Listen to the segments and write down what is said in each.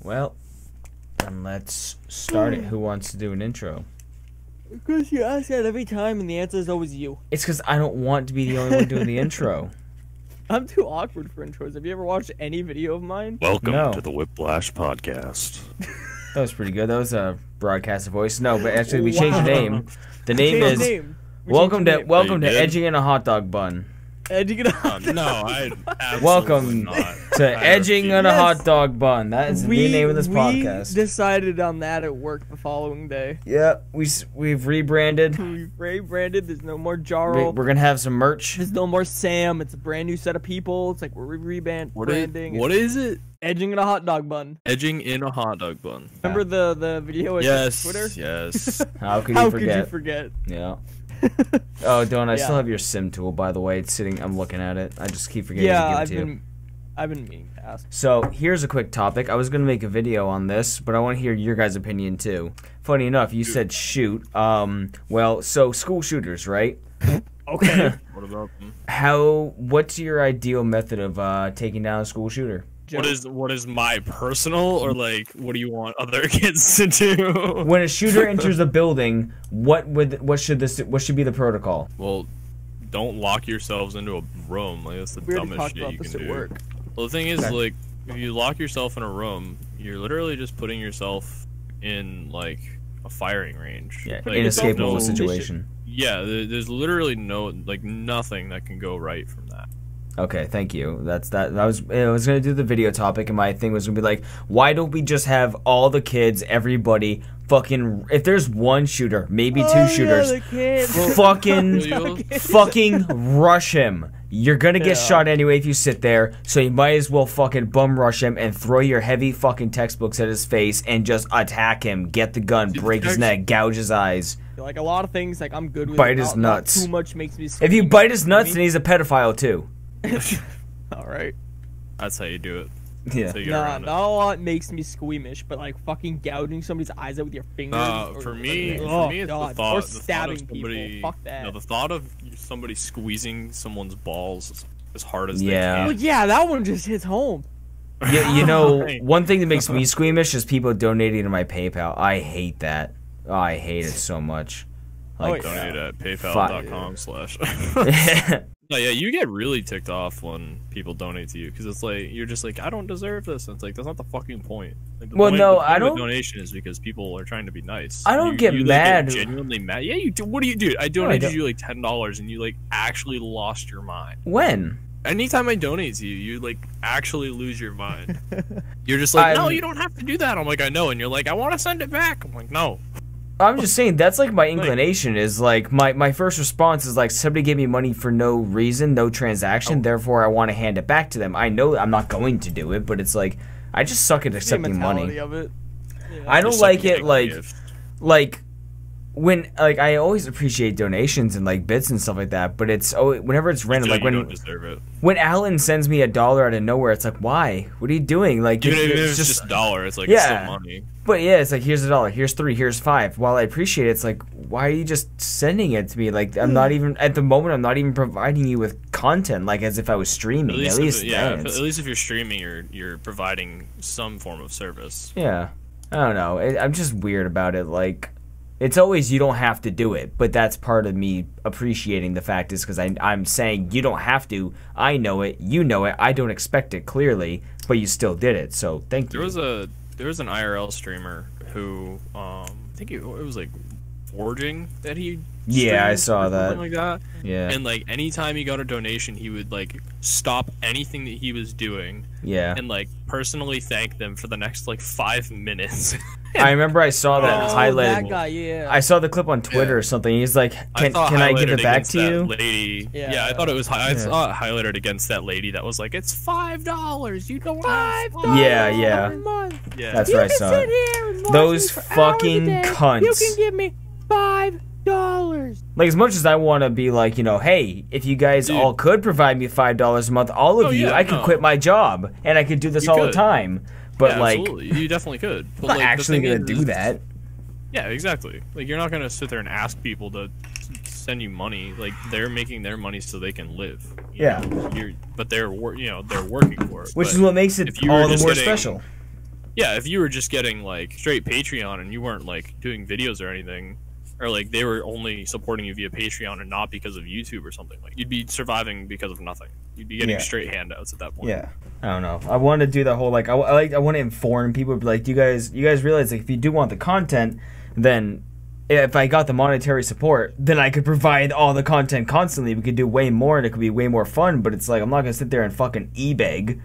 Well, then let's start it. Who wants to do an intro? Because you ask that every time, and the answer is always you. It's because I don't want to be the only one doing the intro. I'm too awkward for intros. Have you ever watched any video of mine? Welcome to the Whiplash Podcast. That was pretty good. That was a broadcasted voice. No, but actually we changed the name. The name is Welcome to Edging in a Hotdog Bun. Edging in a hot dog. No, I absolutely Welcome not. to Edging in a Hot Dog Bun. That is the new name of this podcast. We decided on that at work the following day. Yeah, we've rebranded. We've rebranded. There's no more Jarl. We're gonna have some merch. There's no more Sam. It's a brand new set of people. It's like we're rebranding. What is it? Edging in a hot dog bun. Edging in a hot dog bun. Remember the video on Twitter? Yes. How could How you could you forget? Yeah. Oh, don't I still have your sim tool, by the way. It's sitting. I'm looking at it. I just keep forgetting to give it to you. I've been meaning to ask. So here's a quick topic. I was gonna make a video on this, but I want to hear your guys' opinion too. Funny enough, you said shoot. Well, so school shooters, right? Okay. What about them? What's your ideal method of taking down a school shooter? What is my personal, or like what do you want other kids to do? When a shooter enters a building, what should be the protocol? Well, don't lock yourselves into a room. Like that's the dumbest shit you can do. Work. Well, the thing is, like, if you lock yourself in a room, you're literally just putting yourself in like a firing range. Yeah, like, inescapable situation. Yeah, there's literally nothing that can go right from that. Okay, thank you. I was gonna do the video topic, and my thing was gonna be like, why don't we just have all the kids, everybody, fucking, if there's one shooter, maybe two shooters, fucking rush him. You're gonna get shot anyway if you sit there, so you might as well fucking bum rush him and throw your heavy fucking textbooks at his face and just attack him, get the gun, break his neck, gouge his eyes. Like a lot of things, like I'm good with. Bite his nuts. Not too much makes me. If you bite his nuts, then he's a pedophile too. All right. That's how you do it. Yeah. Nah, not a lot makes me squeamish, but like fucking gouging somebody's eyes out with your fingers. For me, it's the thought. Or stabbing people. Fuck that. No, the thought of somebody squeezing someone's balls as hard as they can. Well, yeah, that one just hits home. Yeah, you know, one thing that makes me squeamish is people donating to my PayPal. I hate that. Oh, I hate it so much. Like, donate at paypal.com/ No, yeah, you get really ticked off when people donate to you because it's like you're just like, I don't deserve this. And it's like that's not the fucking point. Like, the point I don't. Of donation is because people are trying to be nice. I don't get mad. Like, genuinely mad. Yeah, you do. What do you do? I donated you like $10 and you like actually lost your mind. When? Anytime I donate to you, you like actually lose your mind. You're just like, no, you don't have to do that. I'm like, I know, and you're like, I want to send it back. I'm like, no. I'm just saying that's like my inclination is like my first response is like somebody gave me money for no reason, no transaction, therefore I want to hand it back to them. I know I'm not going to do it, but it's like I just suck at accepting money. Of it. Yeah. I don't like it like when like I always appreciate donations and like bits and stuff like that, but it's whenever it's random, like when Alan sends me $1 out of nowhere, it's like, why? What are you doing? Like it's just $1, it's like it's still money. But yeah, it's like here's $1, here's 3, here's 5. While I appreciate it, it's like, why are you just sending it to me? Like I'm not even at the moment. I'm not even providing you with content, like as if I was streaming. At least if you're streaming, you're providing some form of service. Yeah, I don't know. I'm just weird about it. Like it's always you don't have to do it, but that's part of me appreciating the fact is because I'm saying you don't have to. I know it, you know it. I don't expect it clearly, but you still did it. So thank you. There was an IRL streamer who I think it was like forging that he I saw that. Something like that. Yeah. And like anytime he got a donation, he would like stop anything that he was doing. Yeah. And like personally thank them for the next like 5 minutes. I remember I saw that highlighted. That guy, yeah. I saw the clip on Twitter or something. He's like, "Can I give it back to you?" Lady. Yeah, I thought it was. I saw it highlighted against that lady that was like, "It's $5. You don't have $5. Yeah. Yeah. That's what I saw. Those fucking cunts. You can give me $5. Like as much as I want to be like, you know, hey, if you guys all could provide me $5 a month, all of you, I could quit my job and I could do this all the time. But like, absolutely. You definitely could. But I'm not actually gonna do that. Yeah, exactly. Like you're not gonna sit there and ask people to send you money. Like they're making their money so they can live. You know? But they're working for it. Which is what makes it all the more special. Yeah, if you were just getting like straight Patreon and you weren't like doing videos or anything, or like they were only supporting you via Patreon and not because of YouTube or something, like you'd be surviving because of nothing. You'd be getting straight handouts at that point. Yeah, I don't know. I want to do the whole like I want to inform people. Be like, you guys realize like if you do want the content, then if I got the monetary support, then I could provide all the content constantly. We could do way more and it could be way more fun. But it's like I'm not gonna sit there and fucking e-beg.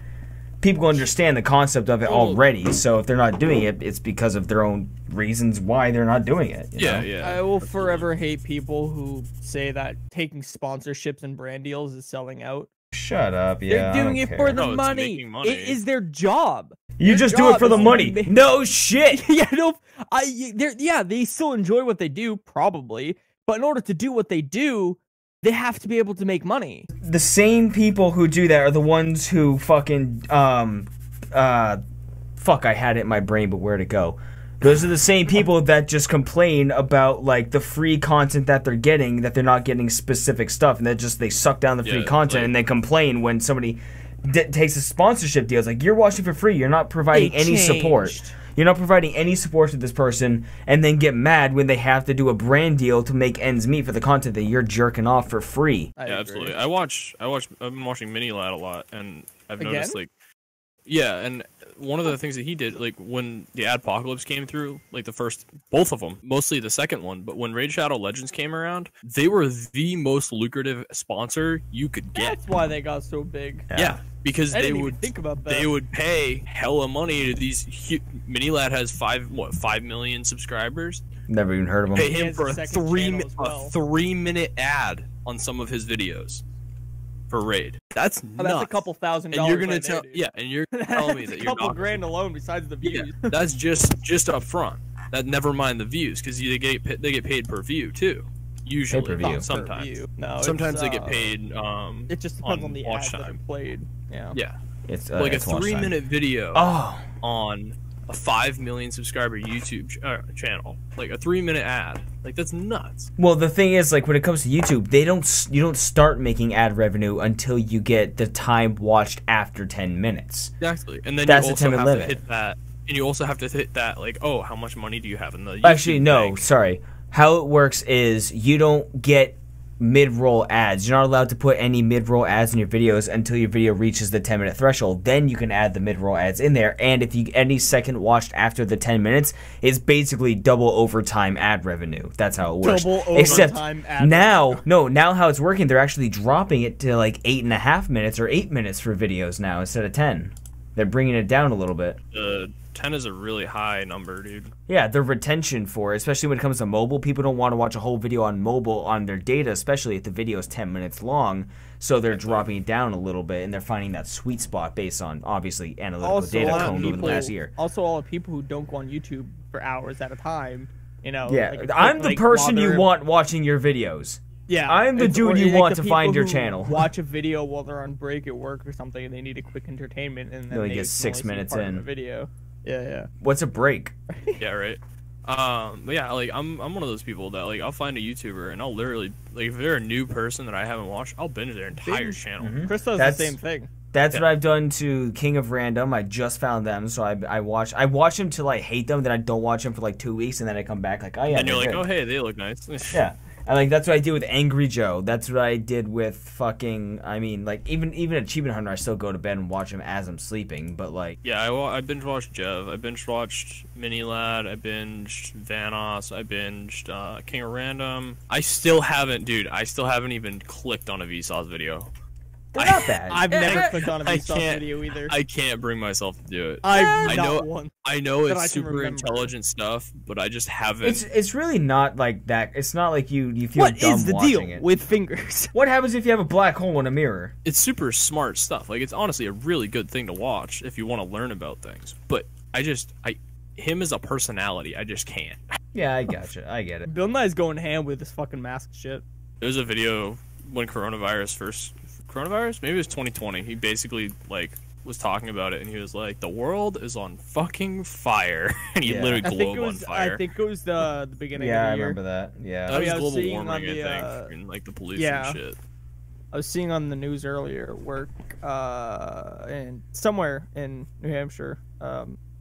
People understand the concept of it already, so if they're not doing it, it's because of their own reasons why they're not doing it. You know? Yeah. I will forever hate people who say that taking sponsorships and brand deals is selling out. Shut up, yeah. They're doing it for the money. Making money. It is their job. You just do it for the money. No shit. Yeah, no. They still enjoy what they do, probably, but in order to do what they do, they have to be able to make money. The same people who do that are the ones who fucking fuck, I had it in my brain, but where'd it go? Those are the same people that just complain about like the free content that they're getting, that they're not getting specific stuff, and they suck down the free content, and they complain when somebody takes a sponsorship deal. It's like, you're watching for free, you're not providing any support. You're not providing any support to this person, and then get mad when they have to do a brand deal to make ends meet for the content that you're jerking off for free. Yeah, absolutely. I've been watching Mini Lad a lot, and I've noticed like, yeah, and one of the things that he did, like when the Adpocalypse came through, like both of them, mostly the second one, but when Raid Shadow Legends came around, they were the most lucrative sponsor you could get. That's why they got so big. Yeah. Because they would think about that. They would pay hella money to these. Mini Lad has 5 million subscribers. Never even heard of him. Pay him for a 3-minute ad on some of his videos for Raid. That's nuts. That's a couple $1,000. And you're gonna and you're telling me that you're couple grand alone besides the views. Yeah, that's just up front. That never mind the views, because they get paid per view too. Usually, sometimes. No, sometimes they get paid. It just depends on the watch ads that are played. Yeah. Yeah. It's like a 3-minute video on a 5 million subscriber YouTube channel. Like a 3-minute ad. Like that's nuts. Well, the thing is, like when it comes to YouTube, you don't start making ad revenue until you get the time watched after 10 minutes. Exactly, and then that's you also the have limit. to hit that. And you also have to hit that, like, oh, how much money do you have in the YouTube Actually, no, bank? sorry. How it works is you don't get mid-roll ads. You're not allowed to put any mid-roll ads in your videos until your video reaches the 10-minute threshold. Then you can add the mid-roll ads in there. And if you any second watched after the 10 minutes, it's basically double overtime ad revenue. That's how it works. Double Except overtime ad now, now how it's working, they're actually dropping it to like 8.5 minutes or 8 minutes for videos now instead of 10. They're bringing it down a little bit. 10 is a really high number, dude. Yeah, the retention for it, especially when it comes to mobile. People don't want to watch a whole video on mobile on their data, especially if the video is 10 minutes long. So they're dropping it down a little bit, and they're finding that sweet spot based on, obviously, analytical data combed over the last year. Also, all the people who don't go on YouTube for hours at a time, you know. Yeah, like, I'm the person you want watching your videos. Yeah, I'm the dude you want to find your channel. Watch a video while they're on break at work or something, and they need a quick entertainment, and then they get 6 minutes in a video. Yeah. What's a break? Yeah, right. But yeah, like I'm one of those people that like I'll find a YouTuber and I'll literally like if they're a new person that I haven't watched, I'll binge their entire channel. Mm-hmm. Chris does the same thing. That's what I've done to King of Random. I just found them, so I watch them till I hate them, then I don't watch them for like 2 weeks, and then I come back like, oh yeah. And you're like, good. oh hey, they look nice. Yeah. And like that's what I did with Angry Joe. That's what I did with fucking. I mean, like even Achievement Hunter, I still go to bed and watch him as I'm sleeping. But like, yeah, I binge watched Jev. I binge watched Mini Lad. I binged Vanoss. I binged King of Random. I still haven't even clicked on a Vsauce video. They're not bad. I've never clicked on a Vsauce video either. I can't bring myself to do it. I know it's super intelligent stuff, but I just haven't. It's really not like that. It's not like you feel what dumb is the watching deal it. with fingers? What happens if you have a black hole in a mirror? It's super smart stuff. Like it's honestly a really good thing to watch if you want to learn about things. But him as a personality, I just can't. Yeah, I gotcha. I get it. Bill Nye's going ham with this fucking mask shit. There's a video when coronavirus, maybe it was 2020. He basically like was talking about it, and he was like, "The world is on fucking fire," and he literally glowed on fire. I think it was the beginning of the year. Yeah, I remember that. Yeah, that was I was global warming, I think, and like the pollution and shit. I was seeing on the news earlier, in somewhere in New Hampshire,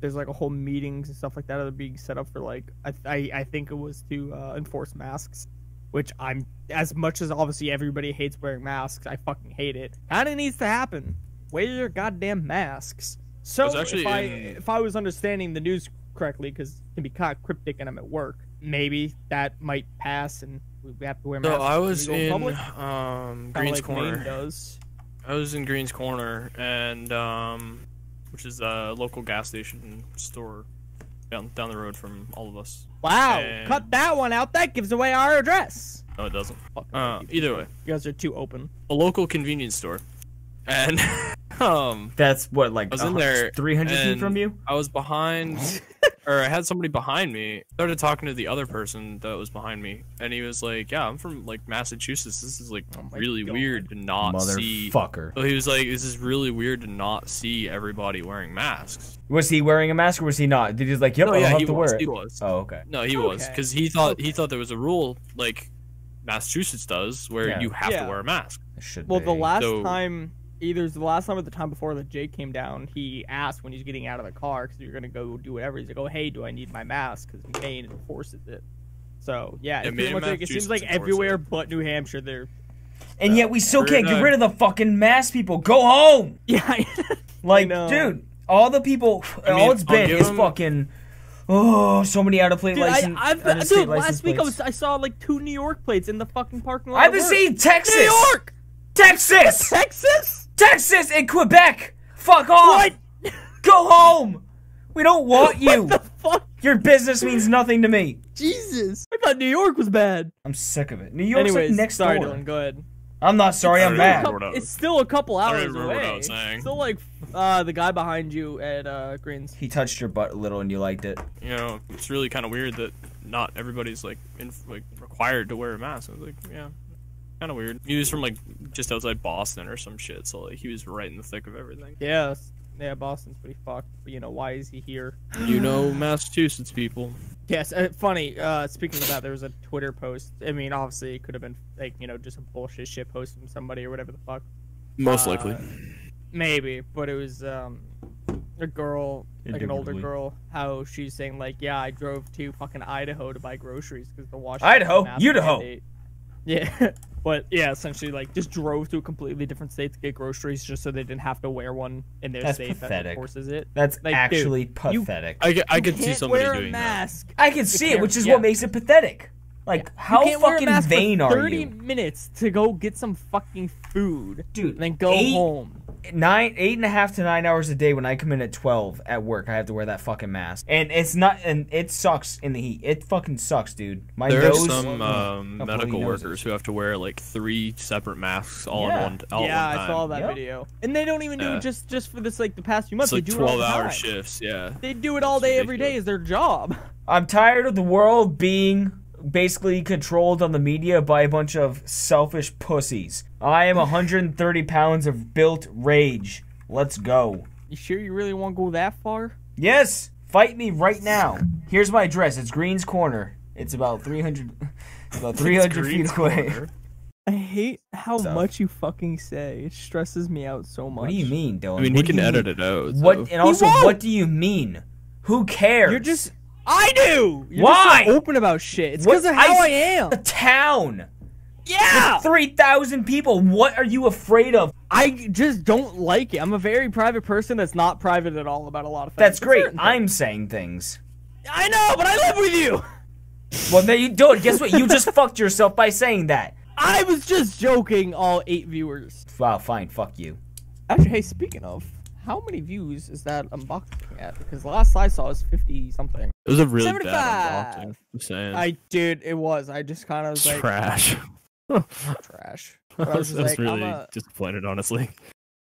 there's like a whole meetings and stuff like that are being set up for like I think it was to enforce masks, which I'm as much as obviously everybody hates wearing masks, I fucking hate it. Kind of needs to happen. Wear your goddamn masks. So if I was understanding the news correctly, because it can be kind of cryptic and I'm at work, maybe that might pass and we have to wear masks. So I was in Green's like Corner. Maine does. I was in Green's Corner, and which is a local gas station store down the road from all of us. Wow, and... cut that one out. That gives away our address. No, it doesn't. Either way, you guys are too open. A local convenience store, and that's what, like, I was in there 300 feet from you. I was behind, or I had somebody behind me. Started talking to the other person that was behind me, and he was like, "Yeah, I'm from like Massachusetts. This is like really weird to not see." Motherfucker. So he was like, "This is really weird to not see everybody wearing masks." Was he wearing a mask or was he not? Did he just like, "Yep, No, I yeah, have he to was. wear it"? He was. Oh, okay. No, he was, because he thought there was a rule like Massachusetts does where you have to wear a mask. It should well, be. the last time. Either the last time or the time before that Jake came down, he asked when he's getting out of the car because you're gonna go do whatever. He's like, "Oh, hey, do I need my mask?" Because Maine enforces it. So yeah, it's pretty much like, it seems like everywhere but New Hampshire there. And yet we still can't get rid of the fucking mask people. Go home. Yeah, like, dude, all the people, all it's been is fucking. Oh, so many out of plate license. Dude, last week I saw like 2 New York plates in the fucking parking lot. I've been seeing Texas. New York, Texas, Texas and Quebec! Fuck off! What? Go home! We don't want you! What the fuck? Your business means nothing to me. Jesus. I thought New York was bad. I'm sick of it. New York's like next door. Dylan, go ahead. I'm not sorry, I'm mad. It's still a couple hours away. What I was saying. Still like the guy behind you at Greens. He touched your butt a little and you liked it. You know, it's really kind of weird that not everybody's like required to wear a mask. I was like, yeah. Kind of weird. He was from like just outside Boston or some shit, so like he was right in the thick of everything. Yeah, Boston's pretty fucked. But you know, why is he here? You know, Massachusetts people. Yes, funny. Speaking of that, there was a Twitter post. I mean, obviously, it could have been like just a bullshit shit post from somebody or whatever the fuck. Most likely. Maybe, but it was a girl, like an older girl. How she's saying like, yeah, I drove to fucking Idaho to buy groceries because the Washington Idaho. Yeah, but yeah, essentially like just drove to a completely different state to get groceries just so they didn't have to wear one in their state. Pathetic. That enforces it. That's like, actually dude, pathetic. I could see somebody wear a doing mask. that. I can see it, which is what makes it pathetic. Like, how fucking vain are you? 30 minutes to go get some fucking food, dude, and then go home. 8.5 to 9 hours a day when I come in at 12 at work. I have to wear that fucking mask, and it sucks in the heat. It fucking sucks, dude. My there nose. Are some medical workers who have to wear like 3 separate masks all in one. I saw that video, and they don't even do it just for this like the past few months. It's like they do 12-hour shifts. Yeah, they do it all day, every day. Is their job. I'm tired of the world being basically controlled on the media by a bunch of selfish pussies. I am 130 pounds of built rage. Let's go. You sure you really want to go that far? Yes. Fight me right now. Here's my address. It's Green's Corner. It's about 300 feet away. I hate how much you fucking say. It stresses me out so much. What do you mean, Dylan? I mean, he can edit it out. What? So. And also, what do you mean? Who cares? You're just... I do! You're Why? Just so open about shit. It's because of how I am. A town. Yeah! With 3,000 people. What are you afraid of? I just don't like it. I'm a very private person that's not private at all about a lot of things. That's great. I'm saying things. I know, but I live with you! Well, then you don't. Guess what? You just fucked yourself by saying that. I was just joking, all 8 viewers. Wow, fine. Fuck you. Actually, hey, speaking of, how many views is that unboxing at? Because the last I saw was 50-something. It was a really 75. bad unboxing. I'm saying. Dude, it was. I just kind of was like... Trash. Trash. I was really disappointed, honestly.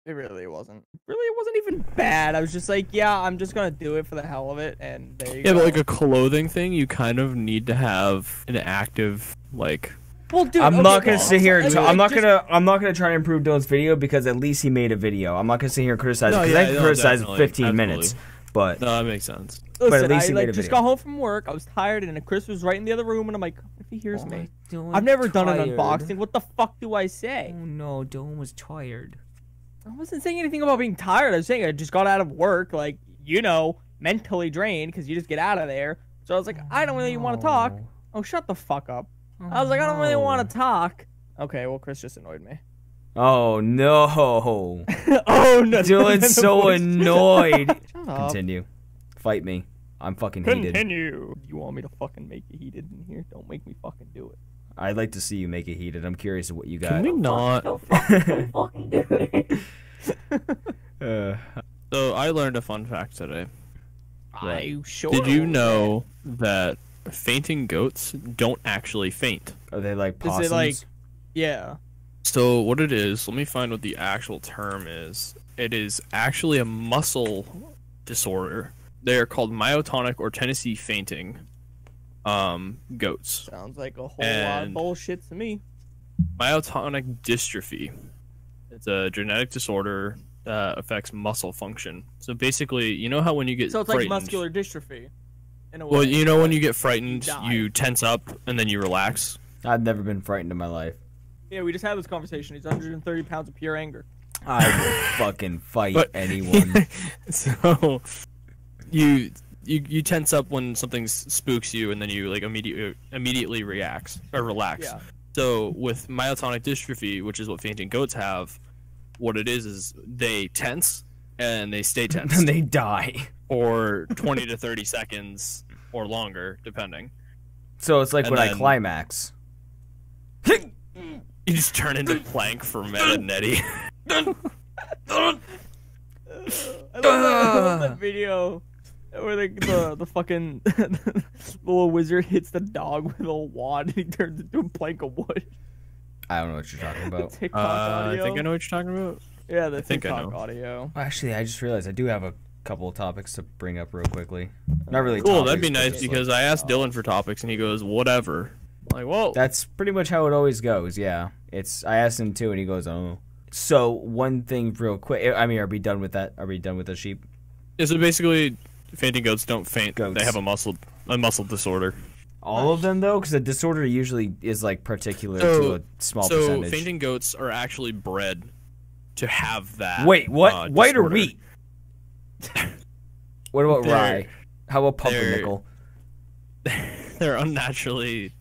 It really wasn't. Really, it wasn't even bad. I was just like, yeah, I'm just gonna do it for the hell of it, and there you go. Yeah, but like a clothing thing, you kind of need to have an active, like... Well, dude, I'm not gonna sit here. I'm not gonna try to improve Dylan's video because at least he made a video. I'm not gonna sit here and criticize because I can criticize 15 minutes. But no, that makes sense. Listen, but at least he made a just video. got home from work. I was tired, and Chris was right in the other room, and I'm like, if he hears me, Dylan's never done an tired. unboxing. What the fuck do I say? Oh no, Dylan was tired. I wasn't saying anything about being tired. I was saying I just got out of work. Like, you know, mentally drained because you just get out of there. So I was like, I don't really want to talk. Oh, shut the fuck up. I was like, I don't really want to talk. Okay, well, Chris just annoyed me. Oh, no. Oh, no. Dylan's so annoyed. Shut up. Continue. Fight me. I'm fucking heated. Continue. You want me to fucking make you heated in here? Don't make me fucking do it. I'd like to see you make it heated. I'm curious of what you got. Can we not? Don't fucking do it. So I learned a fun fact today. I sure. Did you know that fainting goats don't actually faint? Are they like possums? Is it like, yeah. So what it is, let me find what the actual term is. It is actually a muscle disorder. They are called myotonic or Tennessee fainting goats. Sounds like a whole lot of bullshit to me. Myotonic dystrophy. It's a genetic disorder that affects muscle function. So basically, you know how when you get So it's frightened, like muscular dystrophy. In a way. well, you know when you get frightened, Die. you tense up and then you relax. I've never been frightened in my life. Yeah, we just had this conversation. He's 130 pounds of pure anger. I will fucking fight anyone. So you tense up when something spooks you, and then you like immediately relax. Yeah. So with myotonic dystrophy, which is what fainting goats have, what it is they tense and they stay tense. And they die. For 20 to 30 seconds or longer, depending. So it's like And when I then- climax. You just turn into Plank for Meta and Nettie. I love that video where the fucking the little wizard hits the dog with a wand and he turns into a plank of wood. I don't know what you're talking about. TikTok I audio. think I know what you're talking about. Yeah, the think I TikTok know. audio. Actually, I just realized I do have a couple of topics to bring up real quickly. Not really Cool, topics, that'd be but nice just, because like, I asked Dylan for topics and he goes, whatever. Like, whoa. that's pretty much how it always goes, yeah. I asked him too and he goes, oh. So, one thing real quick. I mean, are we done with that? Are we done with the sheep? Yeah, so basically, fainting goats don't faint. Goats. They have a muscle disorder. All of them, though? Because a disorder usually is, like, particular to a small So percentage. fainting goats are actually bred to have that. Wait, what? White or disorder. wheat? What about They're- rye? How about pumpernickel? They're unnaturally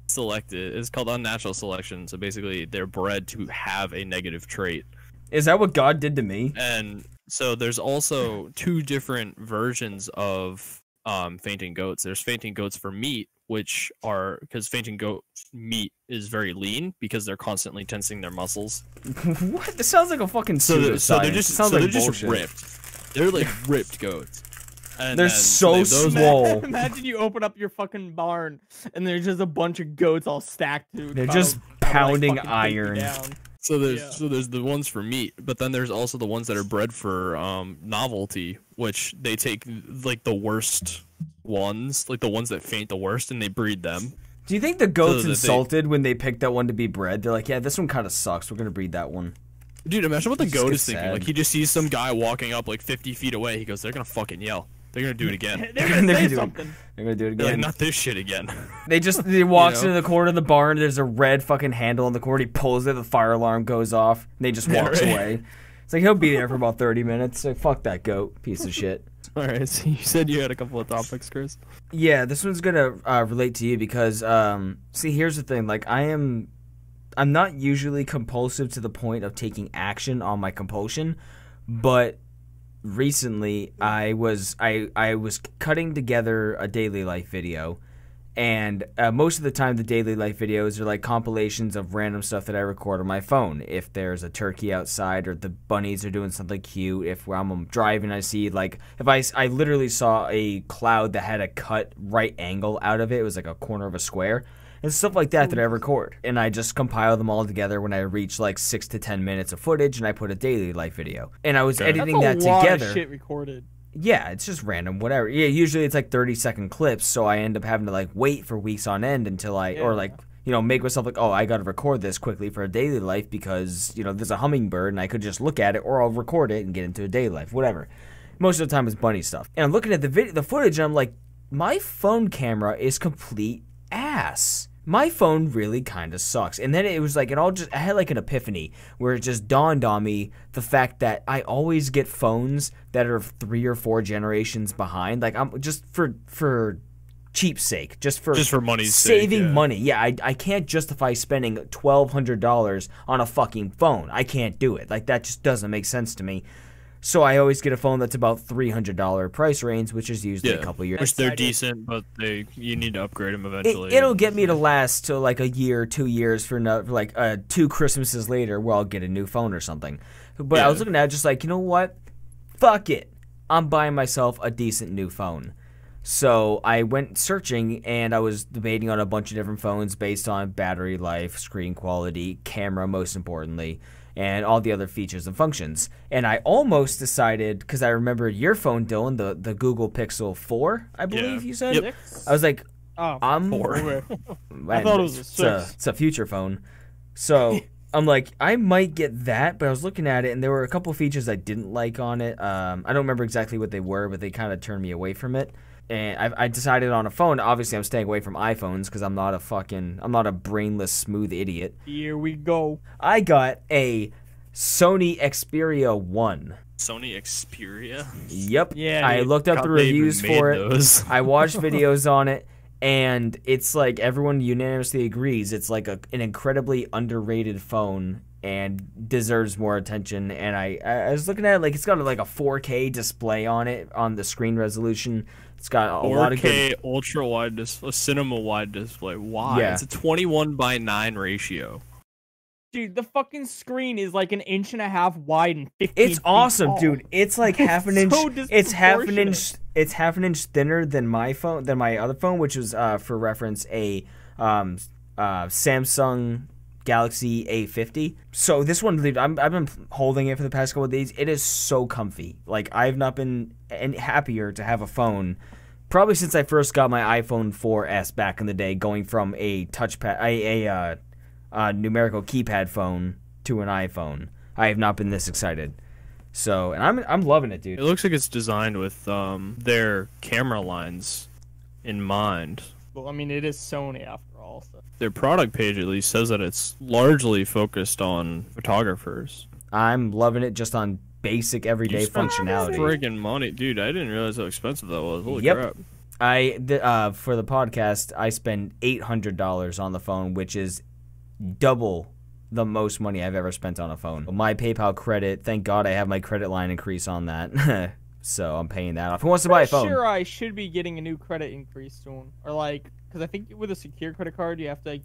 selected. It's called unnatural selection. So basically, they're bred to have a negative trait. Is that what God did to me? And so there's also two different versions of fainting goats. There's fainting goats for meat, which are because fainting goat meat is very lean because they're constantly tensing their muscles. What? This sounds like a fucking So they're pseudoscience. just It sounds so like they're just bullshit. ripped. They're like ripped goats. And They're then- so those- small. Imagine you open up your fucking barn and there's just a bunch of goats all stacked to. They're try just to, pounding fucking take you iron. down. So there's Yeah. so there's the ones for meat, but then there's also the ones that are bred for novelty, which they take like the worst ones, like the ones that faint the worst, and they breed them. Do you think the goats that they- insulted when they picked that one to be bred? They're like, yeah, this one kind of sucks. We're going to breed that one. Dude, imagine what the Just goat get is thinking. sad. Like he just sees some guy walking up like 50 feet away. He goes, "They're gonna fucking yell. They're gonna do it again. They're gonna They're say gonna do it. something. They're going to do it They're like, again. not this shit again." They walks You know? into the corner of the barn. There's a red fucking handle in the corner. He pulls it. The fire alarm goes off. And they just Yeah, walks right. away. It's like he'll be there for about 30 minutes. Like, fuck that goat. Piece of shit. All right, so you said you had a couple of topics, Chris. Yeah, this one's gonna relate to you because see, here's the thing. Like, I'm not usually compulsive to the point of taking action on my compulsion, but recently I was cutting together a daily life video, and most of the time the daily life videos are like compilations of random stuff that I record on my phone. If there's a turkey outside or the bunnies are doing something cute, if I'm driving I see like if I literally saw a cloud that had a cut right angle out of it. It was like a corner of a square. And stuff like that I record. And I just compile them all together when I reach like 6 to 10 minutes of footage and I put a daily life video. And I was Okay. editing That's that a lot together. of shit recorded. Yeah, it's just random, whatever. Yeah, usually it's like 30-second clips, so I end up having to like wait for weeks on end until or like, make myself like, oh, I got to record this quickly for a daily life because, there's a hummingbird and I could just look at it or I'll record it and get into a daily life, whatever. Most of the time it's bunny stuff. And I'm looking at the footage and I'm like, my phone camera is complete ass. my phone really kind of sucks. And then it was like, I had like an epiphany where it just dawned on me the fact that I always get phones that are 3 or 4 generations behind. Like, I'm just for cheap's sake, just for money's saving sake, money. Yeah, I can't justify spending $1,200 on a fucking phone. I can't do it. Like, that just doesn't make sense to me. So I always get a phone that's about $300 price range, which is usually a couple years. Which they're decent, but you need to upgrade them eventually. It'll get me to last till like a year, 2 years for like 2 Christmases later, where I'll get a new phone or something. But I was looking at it just like, you know what? Fuck it. I'm buying myself a decent new phone. So I went searching, and I was debating on a bunch of different phones based on battery life, screen quality, camera, most importantly, and all the other features and functions. And I almost decided, because I remember your phone, Dylan, the Google Pixel 4, I believe you said? Yep. I was like, I'm 4. I thought it was a 6. It's a future phone. So I'm like, I might get that, but I was looking at it, and there were a couple features I didn't like on it. I don't remember exactly what they were, but they kind of turned me away from it. And I decided on a phone. Obviously, I'm staying away from iPhones because I'm not a brainless, smooth idiot. Here we go. I got a Sony Xperia 1. Sony Xperia? Yep. Yeah. I looked up the reviews for it. I watched videos on it, and it's like everyone unanimously agrees it's like an incredibly underrated phone and deserves more attention. And I was looking at it, like, it's got like a 4K display on it, on the screen resolution. It's got a lot of good... 4K ultra wide display, cinema wide display. Why? Yeah. It's a 21:9 ratio. Dude, the fucking screen is like 1.5 inches wide and 15 It's awesome, tall. dude. It's like half an inch. So It's half an inch. disproportionate. It's half an inch thinner than my other phone, which was for reference a Samsung Galaxy A50. So this one, dude, I've been holding it for the past couple of days. It is so comfy. Like, I've not been happier to have a phone probably since I first got my iPhone 4S back in the day, going from a touchpad, numerical keypad phone to an iPhone. I have not been this excited. So, and I'm loving it, dude. It looks like it's designed with their camera lines in mind. Well, I mean, it is Sony after all. So. Their product page at least says that it's largely focused on photographers. I'm loving it just on basic everyday functionality. Friggin' money, dude! I didn't realize how expensive that was. Holy Yep. crap! For the podcast, I spend $800 on the phone, which is double the most money I've ever spent on a phone. My PayPal credit, thank God I have my credit line increase on that. So I'm paying that off. Who wants to buy a phone? Sure, I should be getting a new credit increase soon, or like, because I think with a secure credit card you have to like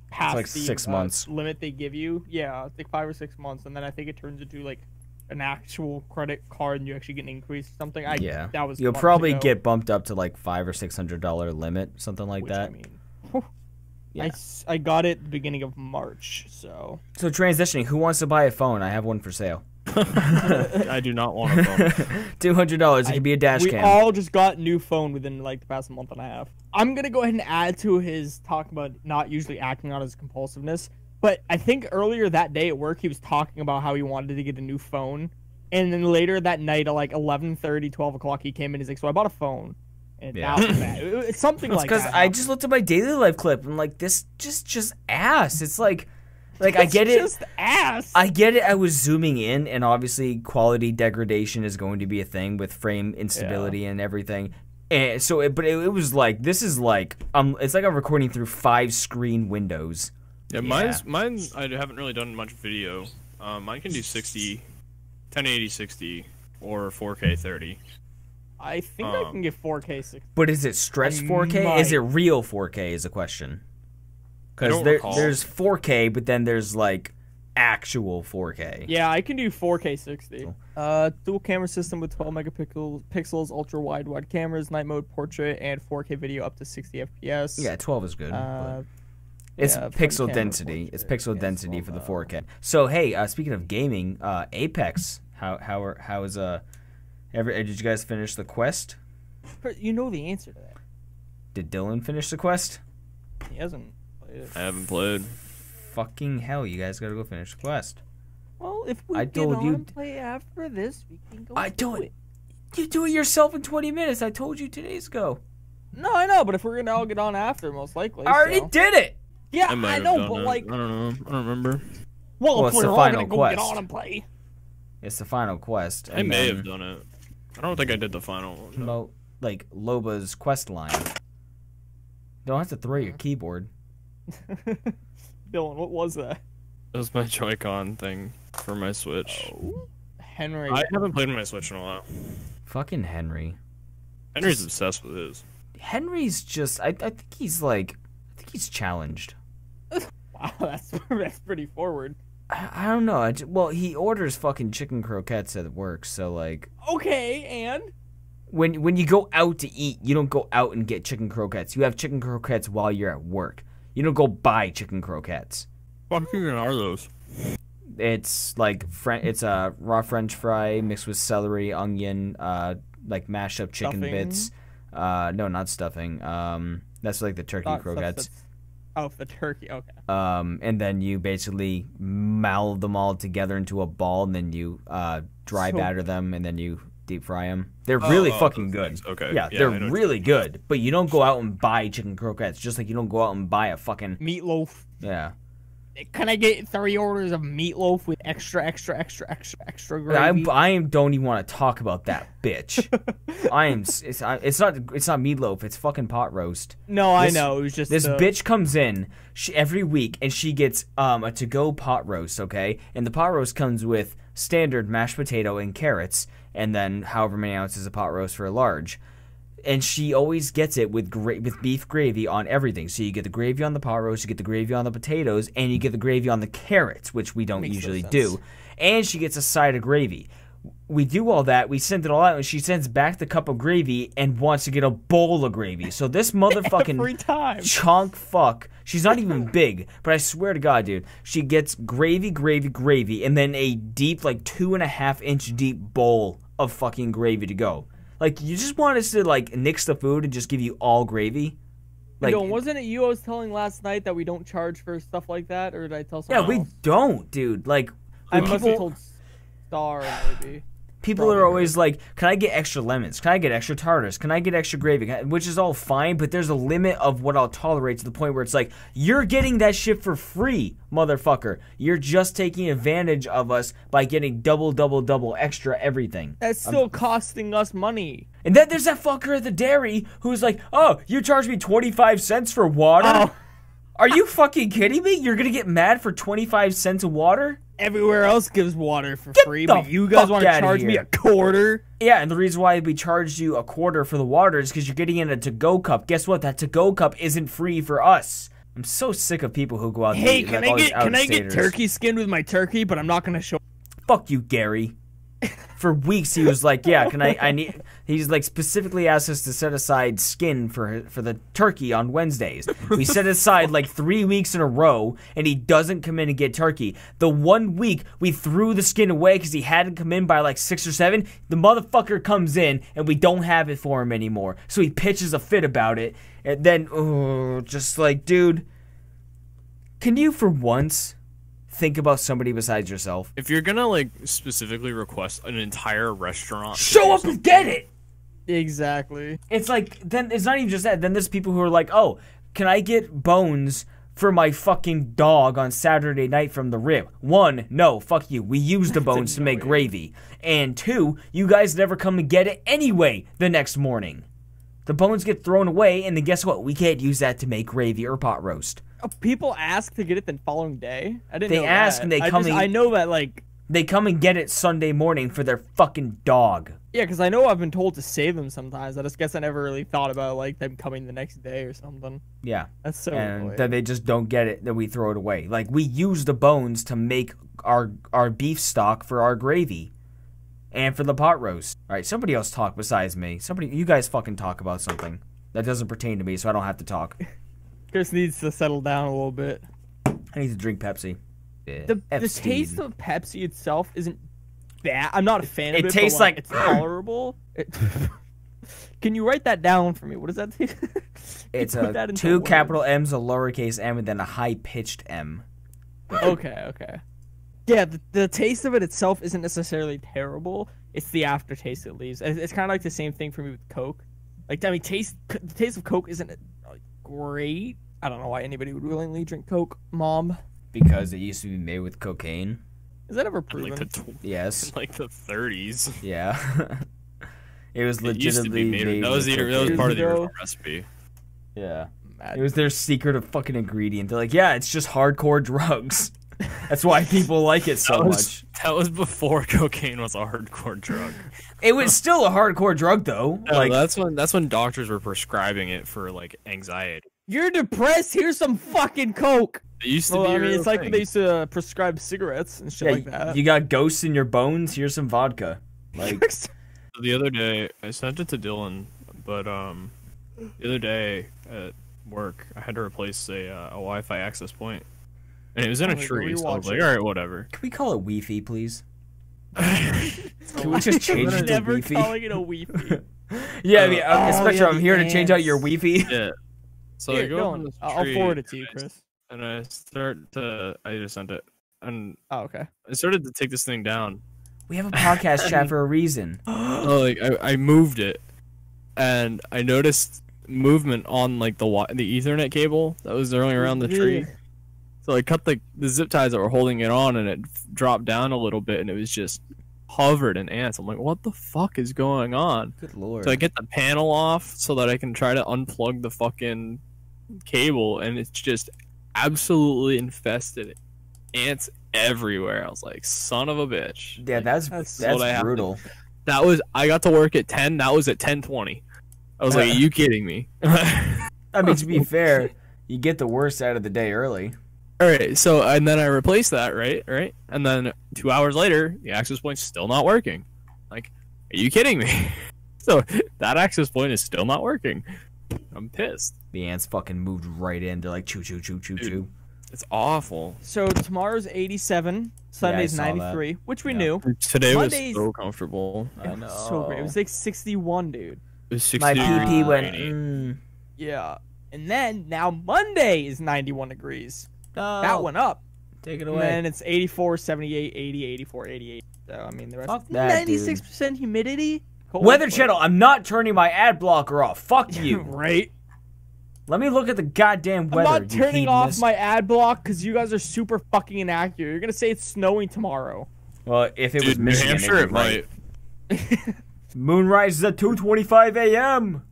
pass like the 6 months limit they give you. Yeah, it's like 5 or 6 months, and then I think it turns into like an actual credit card, and you actually get an increase or something. Yeah, that was you'll months probably ago, get bumped up to like $500 or $600 limit, something like which, that. I mean, Yeah. I got it at the beginning of March, so. So transitioning, who wants to buy a phone? I have one for sale. I do not want a phone. $200. It could be a dash We cam. all just got new phone within like the past month and a half. I'm gonna go ahead and add to his talk about not usually acting on his compulsiveness, but I think earlier that day at work he was talking about how he wanted to get a new phone, and then later that night at like 11:30, 12 o'clock he came in. He's like, "So I bought a phone." And Yeah. that was bad. It's something like Because that. I just looked at my daily life clip and like this just ass. It's like I get it. Just ass. I get it. I was zooming in, and obviously quality degradation is going to be a thing with frame instability and everything. And so, it was like, this is like, it's like I'm recording through 5 screen windows. Yeah, mine. I haven't really done much video. Mine can do 60, 1080 60, or 4K 30. I think I can get 4K 60. But is it stretched 4K? might. Is it real 4K? Is a question. I Because don't recall. there's 4K, but then there's like actual 4K. Yeah, I can do 4K 60. Dual camera system with 12 megapixels, ultra wide cameras, night mode, portrait, and 4K video up to 60 FPS. Yeah, 12 is good. but it's yeah, pixel front camera, density. It's portrait, pixel yeah, density so, for the 4K. So hey, speaking of gaming, Apex. How is did you guys finish the quest? You know the answer to that. Did Dylan finish the quest? He hasn't played it. I haven't played. Fucking hell, you guys gotta go finish the quest. Well, if we I told you- play after this, we can go I do don't. it. You do it yourself in 20 minutes. I told you 2 days ago. No, I know, but if we're gonna all get on after, most likely. I already did it. Yeah, I might I have know, done but it. like, I don't know. I don't remember. well, if it's we're the all final gonna go quest. get on and play. It's the final quest. I may have done it. I don't think I did the final one. Promote like Loba's quest line. Don't have to throw your keyboard. Dylan, what was that? It was my Joy-Con thing for my Switch. Oh, Henry. I haven't played my Switch in a while. Fucking Henry. Henry's obsessed with his. Henry's just. I think he's challenged. Wow, that's pretty forward. I don't know. Well, he orders fucking chicken croquettes at work, so like. Okay, and When you go out to eat, you don't go out and get chicken croquettes. You have chicken croquettes while you're at work. You don't go buy chicken croquettes. What are those? It's like it's a raw French fry mixed with celery, onion, like mashed up chicken Stuffing? bits. No, not stuffing. That's like the turkey croquettes. Oh, the turkey. Okay. And then you basically meld them all together into a ball, and then you dry batter them, and then you deep fry them. They're really fucking good. Okay. Yeah, they're really good. But you don't go out and buy chicken croquettes, just like you don't go out and buy a fucking Meatloaf. yeah. Can I get 3 orders of meatloaf with extra gravy? I don't even want to talk about that bitch. It's not meatloaf. It's fucking pot roast. No, I know. It was just this bitch comes in every week and she gets a to-go pot roast. Okay, and the pot roast comes with standard mashed potato and carrots, and then however many ounces of pot roast for a large. And she always gets it with beef gravy on everything. So you get the gravy on the pot roast, you get the gravy on the potatoes, and you get the gravy on the carrots, which we don't usually do. And she gets a side of gravy. We do all that. We send it all out, and she sends back the cup of gravy and wants to get a bowl of gravy. So this motherfucking every time. chonk fuck. She's not even big, but I swear to God, dude, she gets gravy, and then a deep, like 2.5-inch deep bowl of fucking gravy to go. Like, you just want us to, like, nix the food and just give you all gravy? Like, no, wasn't it you I was telling last night that we don't charge for stuff like that? Or did I tell someone yeah, we don't, dude. Like, I must have told Star, maybe. People are always like, can I get extra lemons? Can I get extra tartars? Can I get extra gravy? Which is all fine, but there's a limit of what I'll tolerate to the point where it's like, you're getting that shit for free, motherfucker. You're just taking advantage of us by getting double extra everything. That's still costing us money. And then there's that fucker at the dairy who's like, oh, you charge me 25 cents for water? Oh. Are you fucking kidding me? You're gonna get mad for 25 cents of water? Everywhere else gives water for free, the but you guys fuck want to outta charge me here. a quarter? Yeah, and the reason why we charged you a quarter for the water is because you're getting in a to-go cup. Guess what? That to-go cup isn't free for us. I'm so sick of people who go out. Hey, to eat, can like, I get turkey skin with my turkey? But I'm not gonna show. Fuck you, Gary. For weeks he was like, yeah, can I need. He's like specifically asked us to set aside skin for the turkey on Wednesdays. We set aside like 3 weeks in a row, and he doesn't come in and get turkey. The 1 week we threw the skin away because he hadn't come in by like 6 or 7. The motherfucker comes in, and we don't have it for him anymore. So he pitches a fit about it, and then just like, dude, can you for once think about somebody besides yourself? If you're gonna like specifically request an entire restaurant, Show up and get it. Exactly. It's like, then it's not even just that. Then there's people who are like, oh, can I get bones for my fucking dog on Saturday night from the rib? 1, no, fuck you. We use the bones to make gravy. And 2, you guys never come and get it anyway the next morning. The bones get thrown away, and then guess what? We can't use that to make gravy or pot roast. People ask to get it the following day. I didn't. They know ask that. and they come. I know that, like, they come and get it Sunday morning for their fucking dog. Yeah, because I know I've been told to save them sometimes. I just guess I never really thought about like them coming the next day or something. Yeah, that's so. And annoying. then they just don't get it. Then we throw it away. Like, we use the bones to make our beef stock for our gravy, and for the pot roast. All right, somebody else talk besides me. You guys fucking talk about something that doesn't pertain to me, so I don't have to talk. Chris needs to settle down a little bit. I need to drink Pepsi. The taste of Pepsi itself isn't bad. I'm not a fan of it. It tastes like it's tolerable. Can you write that down for me? What does that taste? It's a 2 capital M's, a lowercase m, and then a high-pitched M. Okay. Yeah, the taste of it itself isn't necessarily terrible. It's the aftertaste it leaves. It's kind of like the same thing for me with Coke. Like, I mean, the taste of Coke isn't great. I don't know why anybody would willingly drink Coke, Mom. Because it used to be made with cocaine. Is that ever proven? Yes. Like the 30s. Yeah. It was It used to be legitimately made. made. That was with part of the Years original ago. recipe. Yeah. Mad. It was their secret of fucking ingredient. They're like, yeah, it's just hardcore drugs. That's why people like it so much. That was before cocaine was a hardcore drug. It was still a hardcore drug though. No, Like that's when doctors were prescribing it for like anxiety. You're depressed. Here's some fucking Coke. It used to Well, be. I a mean, real it's like thing. they used to prescribe cigarettes and shit yeah, like that. you got ghosts in your bones, here's some vodka. Like The other day, I sent it to Dylan, but the other day at work, I had to replace a Wi-Fi access point, and it was in a Oh, tree. we So I was watch like, it. all right, whatever. can we call it Wi-Fi, please? Can we just change it to Never Wi-Fi? calling it a Wi-Fi. Yeah, I mean, Oh, especially yeah, I'm the here to change out your ants. Wi-Fi. Yeah. So I Here, go up in Dylan, this I'll tree, forward it to you, Chris. and I start to. I just sent it, and Oh, okay. I started to take this thing down. We have a podcast chat for a reason. Like I moved it, and I noticed movement on like the Ethernet cable that was running around the tree. Ugh. So I cut the zip ties that were holding it on, and it dropped down a little bit, and it was just covered in ants. I'm like, what the fuck is going on? Good lord. So I get the panel off so that I can try to unplug the fucking cable, and it's just absolutely infested. Ants everywhere. I was like, son of a bitch. Yeah, that's what I have to- brutal. I got to work at 10. That was at 10:20. I was like, are you kidding me? I mean, to be fair, you get the worst out of the day early. All right, so and then I replaced that, right, and then 2 hours later, the access point's still not working. Like, are you kidding me? So that access point is still not working. I'm pissed. The ants fucking moved right in. They're like, choo, choo, choo, choo, choo. It's awful. So tomorrow's 87, Sunday's saw that. 93, which we Yeah. knew. Today Monday's- was so comfortable. I It know. was so great. It was like 61, dude. It was 60 My degrees PP and went. rainy. Yeah. And then now Monday is 91 degrees. That went up. Take it And away. then it's 84, 78, 80, 84, 88. So I mean the rest. Fuck that, 96% humidity. Cold, Weather but- Channel, I'm not turning my ad blocker off. Fuck you. right. Let me look at the goddamn weather. I'm not you turning off hedonist. my ad block because you guys are super fucking inaccurate. You're gonna say it's snowing tomorrow. Well, if it was Dude, New Michigan, Hampshire, it'd it be right. might. Moon rises at 2:25 a.m.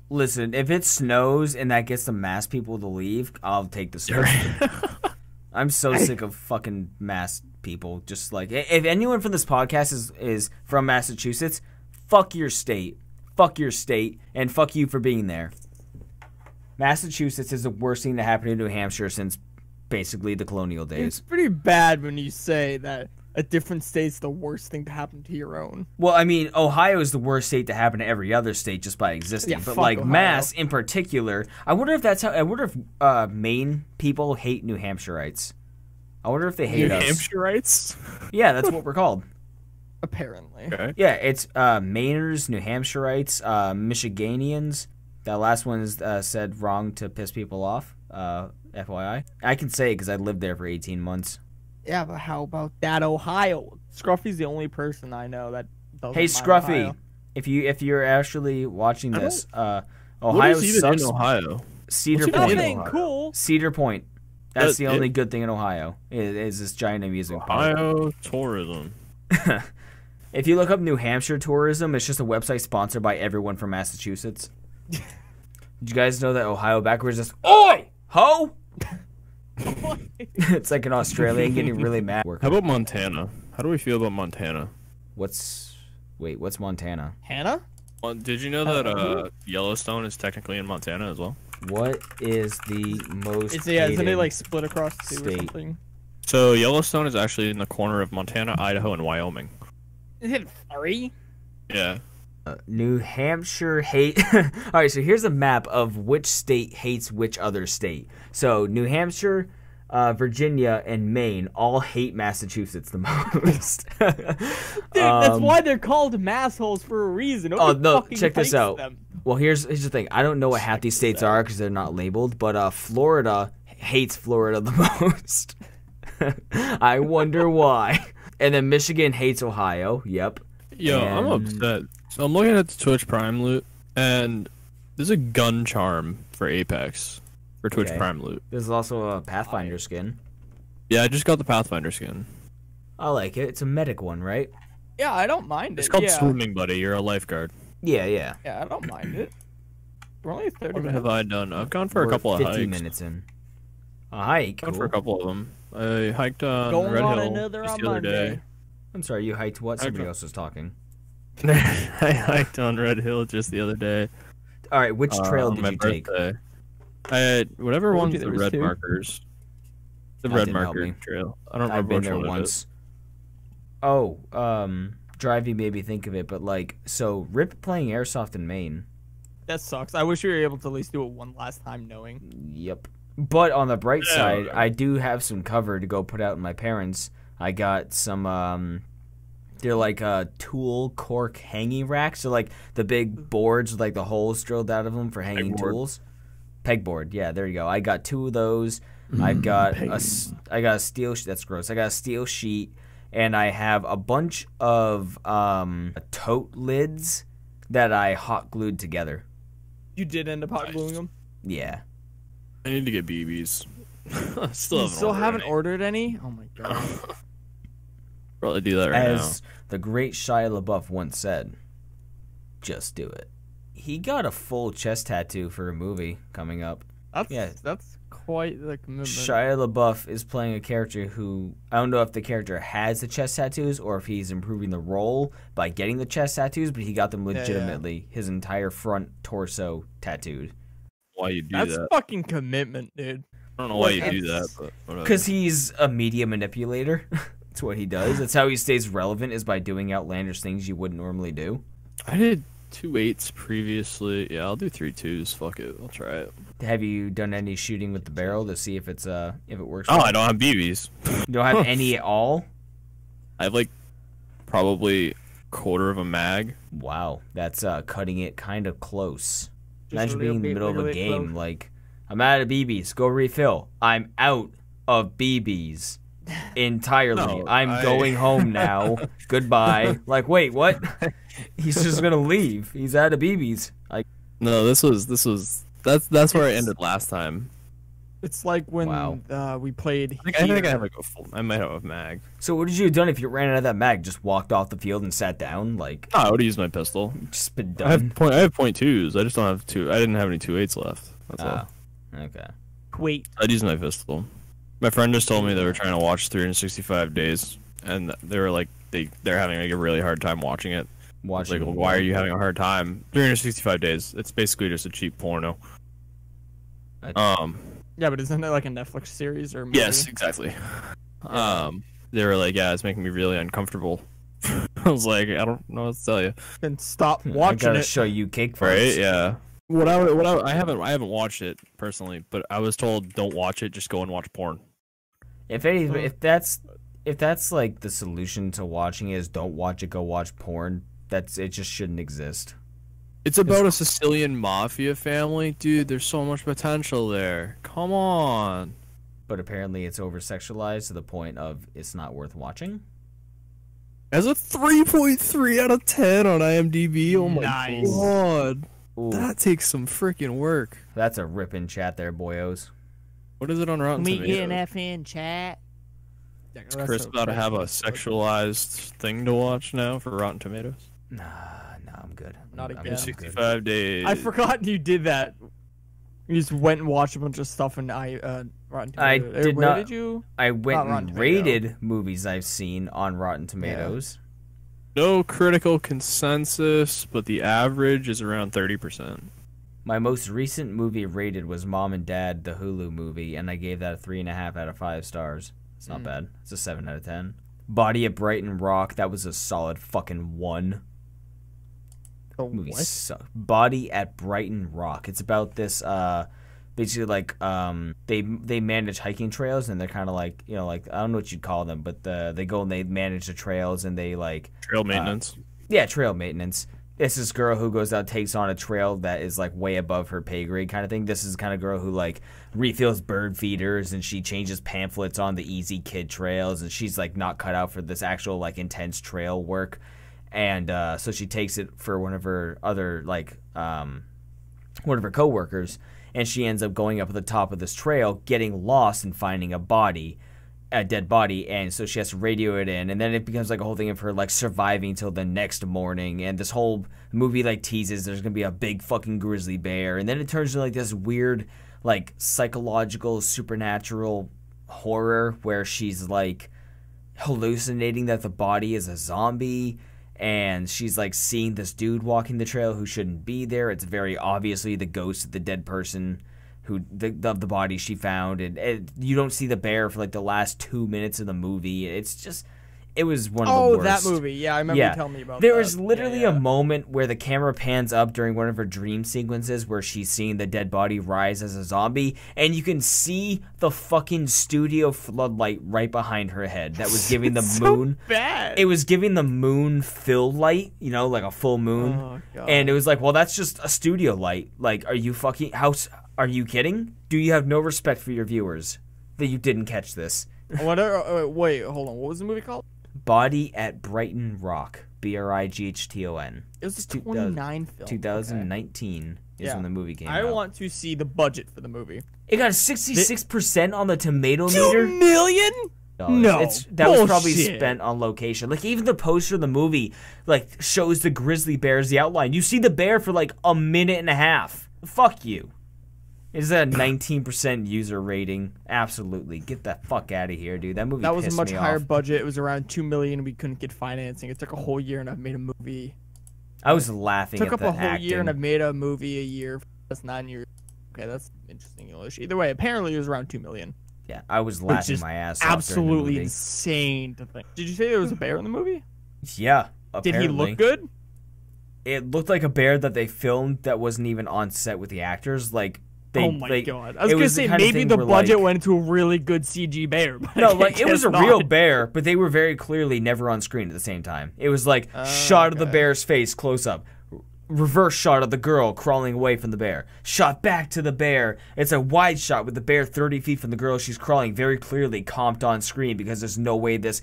Listen, if it snows and that gets the mass people to leave, I'll take the snow. I'm so sick of fucking mass people. Just like, if anyone from this podcast is from Massachusetts, fuck your state, and fuck you for being there. Massachusetts is the worst thing to happen to New Hampshire since basically the colonial It's days. pretty bad when you say that a different state's the worst thing to happen to your own. Well, I mean, Ohio is the worst state to happen to every other state just by existing. Yeah, but fuck like Ohio. Mass in particular, I wonder if that's how. I wonder if Maine people hate New Hampshireites. I wonder if they hate New us. Hampshireites? Yeah, that's what we're called. Apparently. Okay. Yeah, it's Mainers, New Hampshireites, Michiganians. That last one is said wrong to piss people off. FYI, I can say it because I lived there for 18 months. Yeah, but how about that Ohio? Scruffy's the only person I know that doesn't Hey, mind Scruffy, Ohio. if you're actually watching this, What Ohio is even sucks. in Ohio? Cedar What's Point. in Nothing Ohio? cool. Cedar Point. That's the That's only it? good thing in Ohio is this giant amusement park. Ohio tourism. If you look up New Hampshire tourism, it's just a website sponsored by everyone from Massachusetts. Did you guys know that Ohio backwards is Oi! Ho! It's like an Australian getting really mad. How about Montana? How do we feel about Montana? What's Montana? Hannah? Well, did you know that Yellowstone is technically in Montana as well? What is the most Isn't it hated like split across two or state. something? So Yellowstone is actually in the corner of Montana, Idaho, and Wyoming. Is it three? Yeah. New Hampshire hate. All right, so here's a map of which state hates which other state. So New Hampshire, Virginia, and Maine all hate Massachusetts the most. Dude, that's why they're called massholes for a reason. Nobody no, fucking check this likes out. them. Well, here's the thing. I don't know what half these states are because they're not labeled, but Florida hates Florida the most. I wonder why. And then Michigan hates Ohio. Yep. Yo, I'm And- upset. So I'm looking at the Twitch Prime loot, and there's a gun charm for Apex for Twitch Prime loot. There's also a Pathfinder skin. Yeah, I just got the Pathfinder skin. I like it. It's a medic one, right? Yeah, I don't mind it. It's called Swimming Buddy. You're a lifeguard. Yeah, yeah. Yeah, I don't mind it. We're only 30 What minutes. have I done? I've gone for a couple of 50 hikes. minutes in. A hike? Gone Cool. for a couple of them. I hiked on Going Red on Hill another just on the other day. Monday. I'm sorry, you hiked what? Somebody else was talking. I hiked on Red Hill just the other day. All right, which trail on did my you take? birthday. I had whatever Told one's you the there was red two. markers. The That red didn't help marker me. trail. I don't I've remember been which there one it once. is. Oh, driving made me think of it, but like, so Rip playing Airsoft in Maine. That sucks. I wish we were able to at least do it one last time knowing. Yep. But on the bright Yeah, side, whatever. I do have some cover to go put out in my parents. I got some, they're like tool cork hanging racks. So like the big boards with like the holes drilled out of them for hanging Pegboard. tools. Pegboard, yeah, there you go. I got 2 of those. I've got I got a steel. That's gross. I got a steel sheet, and I have a bunch of tote lids that I hot glued together. You did end up hot gluing them? Yeah. I need to get BBs. You still haven't ordered any? Oh my god. Probably do that right As the great Shia LaBeouf once said, just do it. He got a full chest tattoo for a movie coming up. That's quite the commitment. Shia LaBeouf is playing a character who, I don't know if the character has the chest tattoos or if he's improving the role by getting the chest tattoos, but he got them legitimately, his entire front torso tattooed. now. Why you do That's that? fucking commitment, dude. I don't know why you Like, do that, it's- but whatever. Because he's a media manipulator. That's what he does. That's how he stays relevant, is by doing outlandish things you wouldn't normally do. I did 2 8s previously. Yeah, I'll do 3 2s. Fuck it, I'll try it. Have you done any shooting with the barrel to see if it's if it works? Oh, well? I don't have BBs. You don't have any at all? I have like probably quarter of a mag. Wow, that's cutting it kind of close. Just Imagine a being in the little middle of a bit game, close. like, I'm out of BBs, go refill. I'm out of BBs entirely. No, I'm going home now. Goodbye. Like, wait, what? He's just gonna leave. He's out of BBs. Like, No, this was that's where I ended last time. It's like when Wow. we played. I think I have like a full. I might have a mag. so what did you have done if you ran out of that mag? Just walked off the field and sat down? Like, No, I would have used my pistol. just been I have done? I have .2s. I just don't have two. I didn't have any 2 8s left. That's all. Okay. Wait. I'd use my pistol. My friend just told me they were trying to watch 365 Days, and they were like they're having like a really hard time watching it. I was Watching. like, well, why are you having a hard time? 365 Days. It's basically just a cheap porno. Yeah, but isn't it like a Netflix series or movie? Yes, exactly. They were like, yeah, it's making me really uncomfortable. I was like, I don't know what to tell you. Then stop I watching gotta it. show you cake Right? first. Yeah. I haven't watched it personally, but I was told don't watch it. Just go and watch porn. If that's like the solution to watching is don't watch it, go watch porn. It just shouldn't exist. It's about a Sicilian mafia family, dude. There's so much potential there. Come on. But apparently it's over sexualized to the point of it's not worth watching. As a 3.3 out of 10 on IMDb. Oh my Nice. god. Ooh, That takes some freaking work. that's a ripping chat there, boyos. What is it on Rotten Tomatoes? F in chat. Is Chris about to have a sexualized thing to watch now for Rotten Tomatoes? Nah, I'm good. Not I'm again. good. 65 days. I forgot you did that. You just went and watched a bunch of stuff in Rotten Tomatoes. I did Where not- did you? I went Not Rotten and Tomato. rated movies I've seen on Rotten Tomatoes. No critical consensus, but the average is around 30%. My most recent movie rated was Mom and Dad, the Hulu movie, and I gave that a 3.5 out of 5 stars. It's not bad. It's a 7 out of 10. Body at Brighton Rock, that was a solid fucking 1. Oh, Movie what? sucked. Body at Brighton Rock. It's about this basically like they manage hiking trails, and they're kind of like, you know, like, I don't know what you'd call them, but they go and they manage the trails, and they like Trail maintenance. yeah, trail maintenance. It's this girl who goes out, takes on a trail that is like way above her pay grade kind of thing. This is the kind of girl who like refills bird feeders, and she changes pamphlets on the easy kid trails, and she's like not cut out for this actual like intense trail work. And so she takes it for one of her other, like, one of her coworkers, and she ends up going up at the top of this trail, getting lost and finding a dead body, and so she has to radio it in, and then it becomes like a whole thing of her like surviving till the next morning, and this whole movie like teases there's gonna be a big fucking grizzly bear, and then it turns into like this weird like psychological supernatural horror where she's like hallucinating that the body is a zombie, and she's like seeing this dude walking the trail who shouldn't be there. It's very obviously the ghost of the dead person of the body she found, and you don't see the bear for like the last 2 minutes of the movie. It was one of the worst. That movie. Yeah, I remember you telling me about that. There was literally a moment where the camera pans up during one of her dream sequences where she's seeing the dead body rise as a zombie, and you can see the fucking studio floodlight right behind her head that was giving the moon. So bad. It was giving the moon fill light, you know, like a full moon. Oh, God. And it was like, well, that's just a studio light. Like, are you Are you kidding? Do you have no respect for your viewers that you didn't catch this? Wait, hold on. What was the movie called? Body at Brighton Rock. Brighton. It was a 2009 film. 2019 is when the movie came out. I want to see the budget for the movie. It got a 66% on the tomato meter. $2 million? No, that was probably spent on location. Like, even the poster of the movie, like, shows the grizzly bears, the outline. You see the bear for, like, a minute and a half. Fuck you. Is that a 19% user rating? Absolutely. Get the fuck out of here, dude. That movie pissed me off. That was a much higher budget. It was around $2 million. We couldn't get financing. It took a whole year, and I've made a movie. I was laughing at the acting. Took up a whole year, and I've made a movie a year. That's 9 years. Okay, that's interesting English. Either way, apparently it was around $2 million. Yeah, I was laughing my ass off. Absolutely insane to think. Did you say there was a bear in the movie? Yeah, apparently. Did he look good? It looked like a bear that they filmed that wasn't even on set with the actors. Like, oh my God! I was gonna say maybe the budget went into a really good CG bear. But no, like it was a real bear, but they were very clearly never on screen at the same time. It was like shot of the bear's face close up, reverse shot of the girl crawling away from the bear, shot back to the bear. It's a wide shot with the bear 30 feet from the girl she's crawling, very clearly comped on screen because there's no way this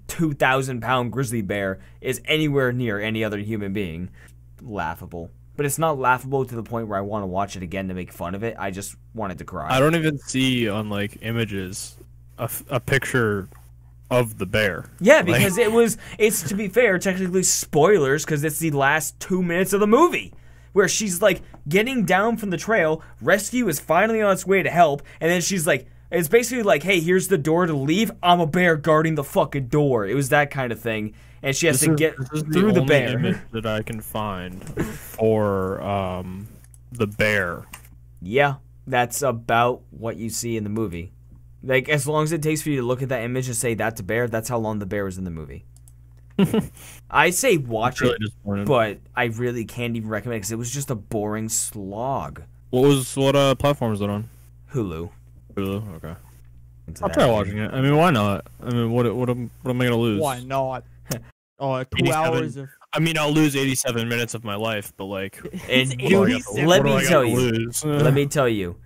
2,000-pound grizzly bear is anywhere near any other human being. Laughable. But it's not laughable to the point where I want to watch it again to make fun of it. I just wanted to cry. I don't even see on like images a picture of the bear. Yeah, because it's to be fair, technically spoilers because it's the last 2 minutes of the movie where she's like getting down from the trail, rescue is finally on its way to help, and then she's like, it's basically like, hey, here's the door to leave. I'm a bear guarding the fucking door. It was that kind of thing. And she has to get through the bear. Image that I can find for the bear. Yeah, that's about what you see in the movie. Like, as long as it takes for you to look at that image and say that's a bear, that's how long the bear was in the movie. I say watch it, but I really can't even recommend it because it was just a boring slog. What platform is it on? Hulu. Hulu, okay. I'll try watching it. I mean, why not? I mean, what am I gonna lose? Why not? 2 hours of... I mean, I'll lose 87 minutes of my life, but like... let me tell you,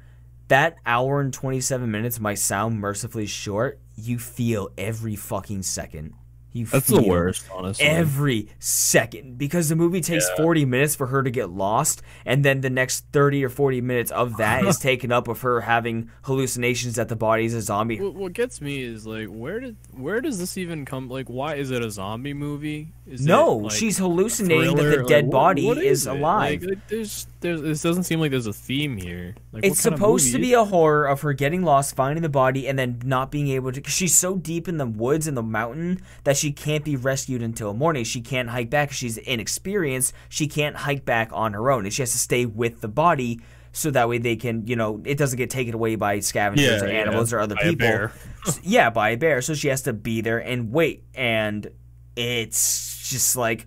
that hour and 27 minutes might sound mercifully short. You feel every fucking second. That's the worst, honestly. Every second. Because the movie takes 40 minutes for her to get lost, and then the next 30 or 40 minutes of that is taken up with her having hallucinations that the body is a zombie. What gets me is, like, where does this even come? Like, why is it a zombie movie? She's hallucinating that the dead body is alive. Like, this doesn't seem like there's a theme here. Like, it's supposed to be a horror of her getting lost, finding the body, and then not being able to... Cause she's so deep in the woods and the mountain that she can't be rescued until morning. She can't hike back. She's inexperienced. She can't hike back on her own. And she has to stay with the body so that way they can, it doesn't get taken away by scavengers or animals or other people. By a bear. So she has to be there and wait. And it's just like...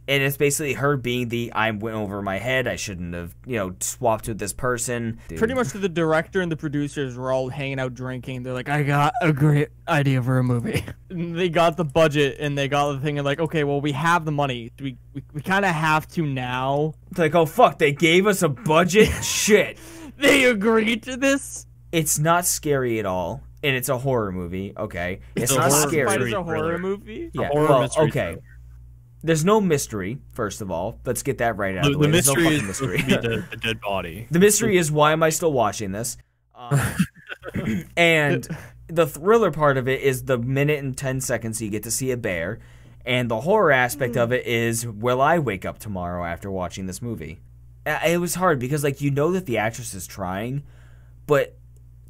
And it's basically her being I went over my head. I shouldn't have, swapped with this person. Dude. Pretty much the director and the producers were all hanging out drinking. They're like, I got a great idea for a movie. And they got the budget and they got the thing and like, okay, well, we have the money. We kind of have to now. It's like, oh, fuck, they gave us a budget? Shit. They agreed to this? It's not scary at all. And it's a horror movie, okay? It's not scary. It's a horror movie? Yeah, okay. there's no mystery. First of all, let's get that right out of the way. The There's no mystery fucking is mystery. the dead body. The mystery is why am I still watching this? And the thriller part of it is the minute and 10 seconds you get to see a bear, and the horror aspect of it is will I wake up tomorrow after watching this movie? It was hard because like you know that the actress is trying, but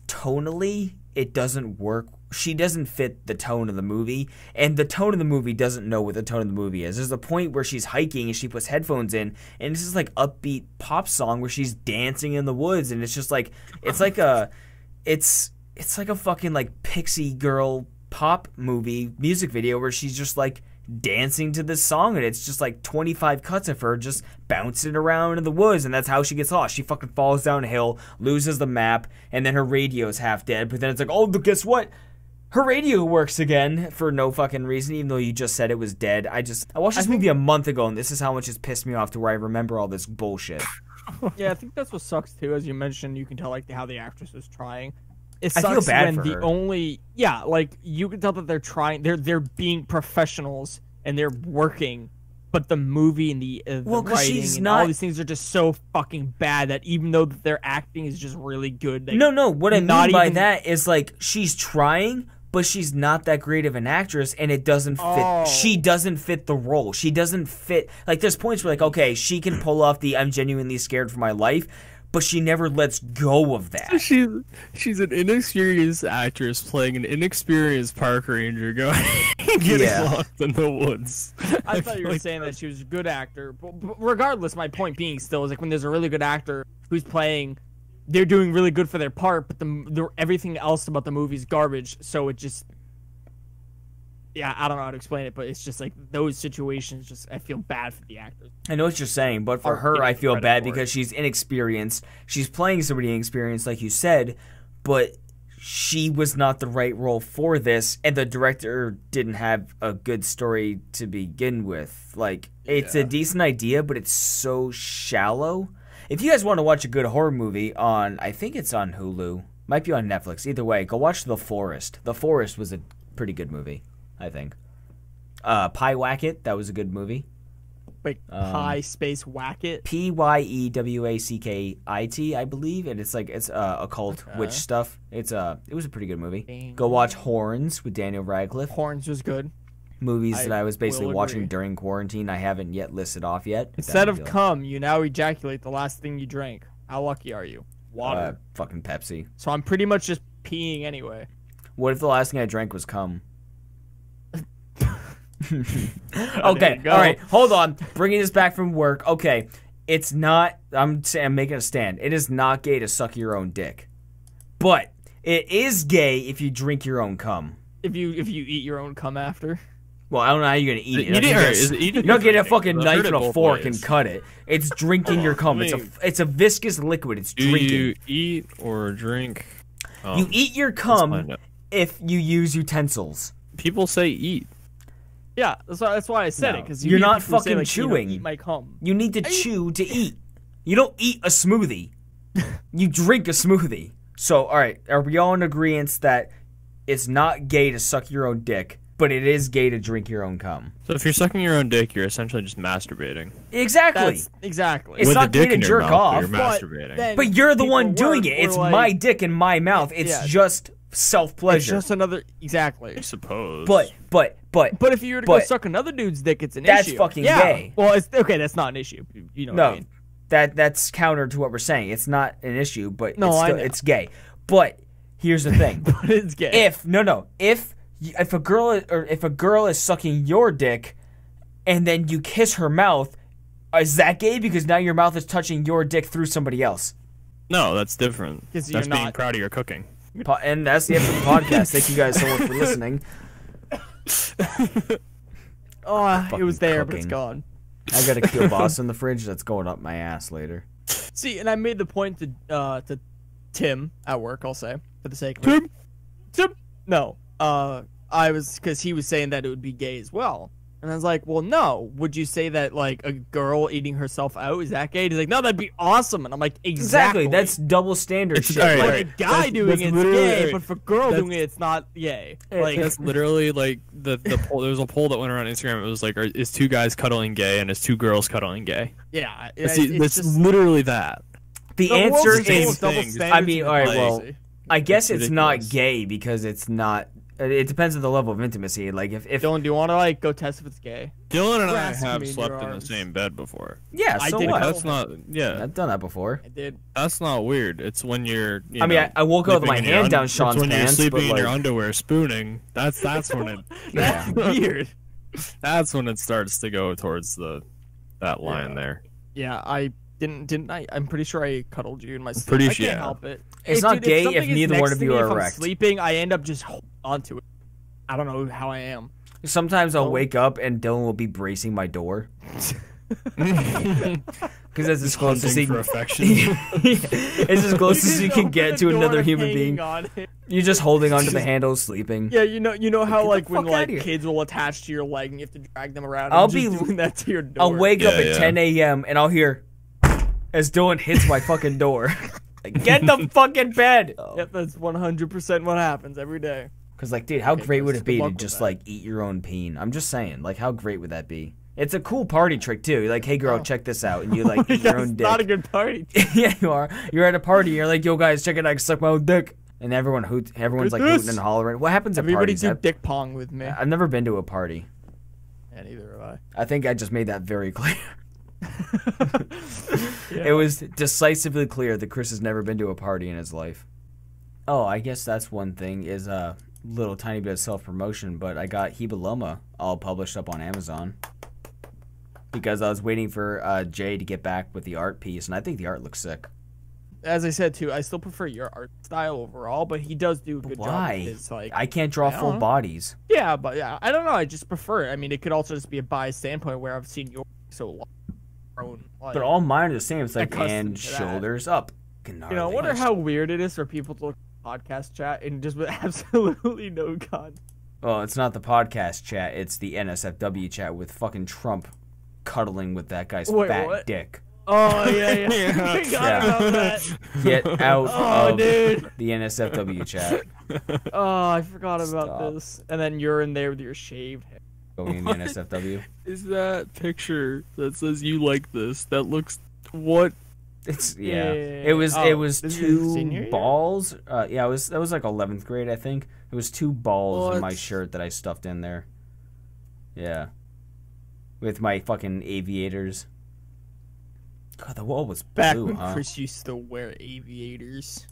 tonally it doesn't work. She doesn't fit the tone of the movie, and the tone of the movie doesn't know what the tone of the movie is. There's a point where she's hiking and she puts headphones in, and this is like upbeat pop song where she's dancing in the woods, and it's just like it's like a fucking like pixie girl pop movie music video where she's just like dancing to this song, and it's just like 25 cuts of her just bouncing around in the woods, and that's how she gets lost. She fucking falls down a hill, loses the map, and then her radio's half dead, but then it's like, oh, but guess what? Her radio works again for no fucking reason, even though you just said it was dead. I watched this movie a month ago, and this is how much it's pissed me off to where I remember all this bullshit. Yeah, I think that's what sucks too. As you mentioned, you can tell like how the actress is trying. It I sucks feel bad when for the her. only like you can tell that they're trying. They're being professionals and they're working, but the movie and the writing and all these things are just so fucking bad that even though their acting is just really good, No. What I mean by that is like she's trying, but she's not that great of an actress, and it doesn't fit. Oh. She doesn't fit the role. She doesn't fit. Like, there's points where, like, okay, she can pull off the I'm genuinely scared for my life, but she never lets go of that. She's an inexperienced actress playing an inexperienced park ranger going getting lost in the woods. I thought you were saying that she was a good actor, but regardless, my point being still is like when there's a really good actor who's playing, they're doing really good for their part, but the everything else about the movie's garbage. So it just, I don't know how to explain it, but it's just like those situations. Just I feel bad for the actors. I know what you're saying, but for her, I feel bad because she's inexperienced. She's playing somebody inexperienced, like you said, but she was not the right role for this, and the director didn't have a good story to begin with. Like, it's a decent idea, but it's so shallow. If you guys want to watch a good horror movie I think it's on Hulu, might be on Netflix. Either way, go watch The Forest. The Forest was a pretty good movie, I think. Pie Wacket, that was a good movie. Like Pie Space Wacket? Pyewackit, I believe, and it's occult witch stuff. It was a pretty good movie. Go watch Horns with Daniel Radcliffe. Horns was good. Movies that I was basically watching during quarantine. I haven't yet listed off yet. Instead of cum, you now ejaculate the last thing you drank. How lucky are you? Water. Fucking Pepsi. So I'm pretty much just peeing anyway. What if the last thing I drank was cum? Okay, all right, hold on. Bringing this back from work. Okay, it's not. I'm making a stand. It is not gay to suck your own dick, but it is gay if you drink your own cum. If you eat your own cum after. Well, I don't know how you're gonna eat it. You don't get a fucking knife and a fork and cut it. It's drinking your cum. It's a viscous liquid. It's drinking. Do you eat or drink? You eat your cum if you use utensils. People say eat. Yeah, that's why I said it, because you're not fucking chewing. Eat my cum. You need to chew to eat. You don't eat a smoothie. You drink a smoothie. So, all right, are we all in agreement that it's not gay to suck your own dick, but it is gay to drink your own cum? So if you're sucking your own dick, you're essentially just masturbating. Exactly. Exactly. It's not gay to jerk off. You're masturbating. But you're the one doing it. It's my dick in my mouth. It's just self-pleasure. It's just another... Exactly. I suppose. But if you were to go suck another dude's dick, it's an issue. That's fucking gay. Well, it's okay. That's not an issue. You know what I mean? That's counter to what we're saying. It's not an issue, but it's gay. But here's the thing. But it's gay. If a girl is sucking your dick, and then you kiss her mouth, is that gay? Because now your mouth is touching your dick through somebody else. No, that's different. That's being proud of your cooking. And that's the end of the podcast. Thank you guys so much for listening. It was there, but it's gone. I got a kielbasa in the fridge that's going up my ass later. See, and I made the point to Tim at work, I'll say, for the sake of Tim? No. Because he was saying that it would be gay as well. And I was like, well, no. Would you say that, like, a girl eating herself out, is that gay? He's like, no, that'd be awesome. And I'm like, exactly. That's double standard shit. Right, Like, right. a guy doing it's gay, but for a girl doing it's not gay. Like, That's literally like the poll. There was a poll that went around Instagram. It was like, is 2 guys cuddling gay and is 2 girls cuddling gay? yeah. It's just, literally that. The answer the same is, thing. I mean, all right, well, crazy. I guess It's it's not ridiculous. gay because it's not. It depends on the level of intimacy. Like if Dylan, do you want to, like, go test if it's gay? Dylan and I Grasp have me in slept your in the arms. same bed before. yeah, I so did what? cuddle. That's not. Yeah, I've done that before. I did. that's not weird. It's when you're. I mean, I woke up with my sleeping in your hand down it's Sean's when pants, you're but sleeping in your like, underwear, spooning. That's when it. yeah. Weird. That's when it starts to go towards that line there. Yeah, I didn't I? I'm pretty sure I cuddled you in my sleep. Pretty I sure, can't yeah. help it. It's Hey, not dude, gay something if is neither one next of to you me, are if I'm erect. sleeping, I end up just holding onto it. I don't know how I am. Sometimes I'll Oh. wake up and Dylan will be bracing my door. Because that's as close as Hunting he for affection. it's as close as you can get to another human being. You're just holding onto the handle, sleeping. Yeah, you know how Get the like when fuck like outta here. kids will attach to your leg and you have to drag them around. I'll I'm just be- doing that to your door. I'll wake up Yeah, at yeah. 10 a.m. and I'll hear as Dylan hits my fucking door. Like, get the fucking bed. Yep, that's 100% what happens every day. Because, like, dude, how great would Chris, it be good to luck with just, that. like, eat your own peen? I'm just saying. Like, how great would that be? It's a cool party trick, too. You're like, hey, girl, check this out. And you, like, eat your That's own dick. not a good party. Yeah, you are. You're at a party. You're like, yo, guys, check it out. I can suck my own dick. And everyone's, like, This. hooting and hollering. What happens at Everybody parties? do dick pong with me. I've never been to a party. Yeah, neither have I. I think I just made that very clear. Yeah. It was decisively clear that Chris has never been to a party in his life. Oh, I guess that's one thing is a little tiny bit of self-promotion, but I got Heba Loma all published up on Amazon because I was waiting for Jay to get back with the art piece, and I think the art looks sick. As I said too, I still prefer your art style overall, but he does do a good job Why? with his like. I can't draw I don't full know. bodies. Yeah, but yeah, I don't know. I just prefer it. I mean, it could also just be a biased standpoint where I've seen your so long. Like, But all mine are the same. It's like, accustomed and to that. shoulders up. you know, I wonder how weird it is for people to look at podcast chat and just with absolutely no context. Well, it's not the podcast chat. It's the NSFW chat with fucking Trump cuddling with that guy's Wait, fat what? dick. Oh yeah. I forgot Yeah. about that. Get out Oh, of dude. the NSFW chat. Oh, I forgot about Stop. this. And then you're in there with your shaved head. Going in the NSFW. Is that picture that says you like this? That looks what? It's Yeah. It was Oh, this this is two senior year? balls. Yeah, that was like 11th grade, I think. It was 2 balls in my What? shirt that I stuffed in there. Yeah. With my fucking aviators. God, the wall was Back blue, when huh? Chris used to wear aviators.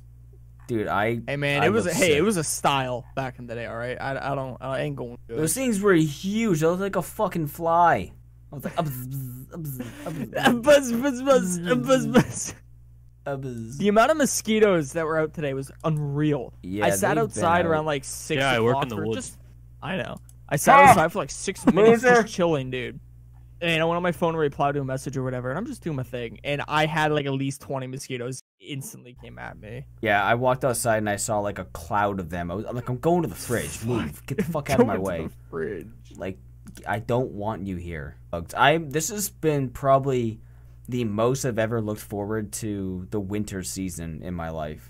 Dude, Hey man, I it was look it sick. was a style back in the day. All right, I ain't going to. Those things were huge. I was like a fucking fly. I was like, Buzz, buzz, buzz, buzz, buzz. The amount of mosquitoes that were out today was unreal. Yeah, I sat they've outside been around out. like 6 Yeah, I o'clock work in the for woods. just. I know. I sat outside for like 6 minutes Loser. just chilling, dude. And I went on my phone to reply to a message or whatever, and I'm just doing my thing. And I had like at least 20 mosquitoes instantly came at me. Yeah, I walked outside and I saw like a cloud of them. I'm like, I'm going to the fridge. Move. Get the fuck out of my Go into way. the fridge. Like, I don't want you here. This has been probably the most I've ever looked forward to the winter season in my life.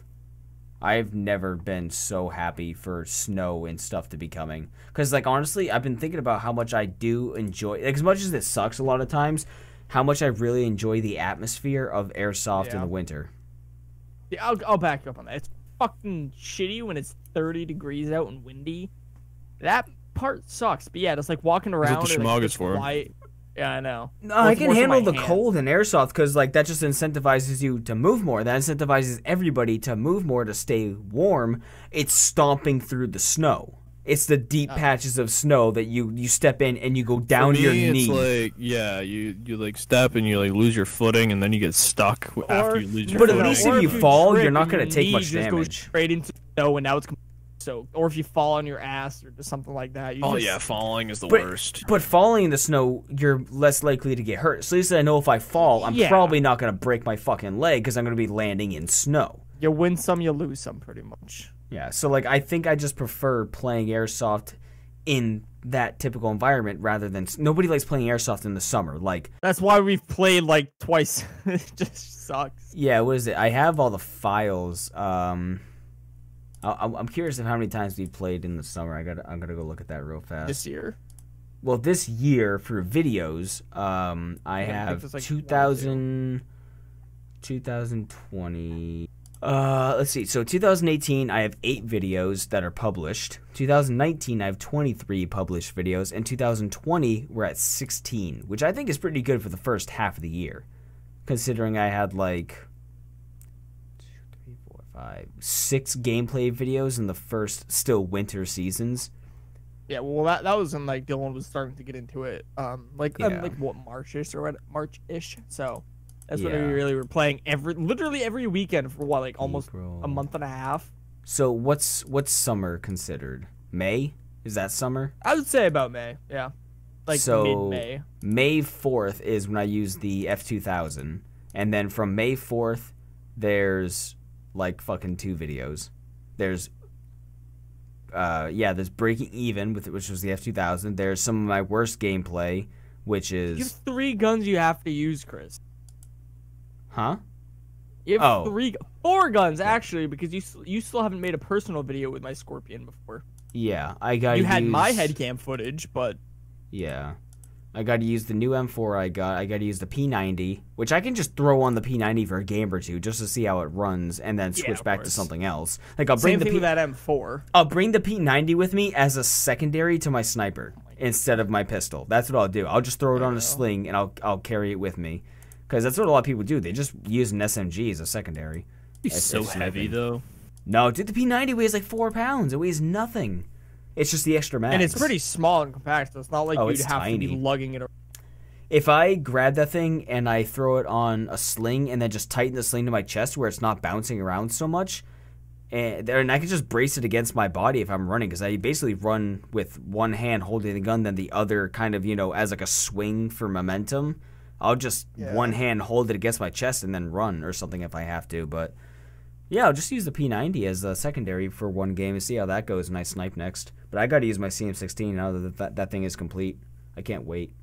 I've never been so happy for snow and stuff to be coming. Because, like, honestly, I've been thinking about how much I do enjoy, like, as much as it sucks a lot of times, how much I really enjoy the atmosphere of airsoft in Yeah. the winter. Yeah, I'll back you up on that. It's fucking shitty when it's 30 degrees out and windy. That part sucks. But yeah, just like walking around. what the and, schmog like, is for. quiet. Yeah, I know. No, Well, I it's can more for handle my the hands. cold in airsoft because, like, that just incentivizes you to move more. That incentivizes everybody to move more to stay warm. It's stomping through the snow. It's the deep patches of snow that you step in and you go down For to your me, knee. it's like, yeah, you like step and you like lose your footing and then you get stuck after you lose your But at footing. least if you fall, you're not gonna take knee much just goes damage. straight into snow, and now it's soaked. Or if you fall on your ass or just something like that. You Oh just, yeah, falling is the But- worst. But falling in the snow, you're less likely to get hurt. So at least I know if I fall, I'm Yeah. probably not going to break my fucking leg because I'm going to be landing in snow. You win some, you lose some, pretty much. Yeah, so like I think I just prefer playing airsoft in that typical environment rather than nobody likes playing airsoft in the summer. Like that's why we've played like twice. It just sucks. Yeah, what is it? I have all the files. I'm curious of how many times we played in the summer. I'm gonna go look at that real fast. This year? Well, this year for videos, I have like 2020. Let's see. So 2018, I have 8 videos that are published. 2019, I have 23 published videos. And 2020, we're at 16, which I think is pretty good for the first half of the year, considering I had like 2, 3, 4, 5, 6 gameplay videos in the first still winter seasons. Yeah, well, that was when like Dylan was starting to get into it. Like what, March-ish or what, March-ish. So. That's when we really were playing literally every weekend for what, like almost a month and a half. So what's summer considered? May? Is that summer? I would say about May, yeah. Like mid-May. May 4th is when I use the F2000. And then from May 4th, there's like fucking 2 videos. There's Breaking Even, which was the F2000. There's some of my worst gameplay, which is... You have 3 guns you have to use, Chris. Huh? You have 4 guns actually, because you still haven't made a personal video with my Scorpion before. Yeah, I got. You had my headcam footage, but yeah, I got to use the new M4. I got to use the P90, which I can just throw on the P90 for a game or two just to see how it runs, and then switch back to something else. Like I'll bring with that M4. I'll bring the P90 with me as a secondary to my sniper instead of my pistol. That's what I'll do. I'll just throw it on a sling and I'll carry it with me. Because that's what a lot of people do. They just use an SMG as a secondary. It's so heavy, though. No, dude, the P90 weighs like 4 pounds. It weighs nothing. It's just the extra max. And it's pretty small and compact, so it's not like you'd have to be lugging it around. If I grab that thing and I throw it on a sling and then just tighten the sling to my chest where it's not bouncing around so much, and I can just brace it against my body if I'm running, because I basically run with one hand holding the gun, then the other kind of, as like a swing for momentum. I'll just one hand hold it against my chest and then run or something if I have to. But yeah, I'll just use the P90 as a secondary for one game and see how that goes when I snipe next. But I got to use my CM16 now that thing is complete. I can't wait.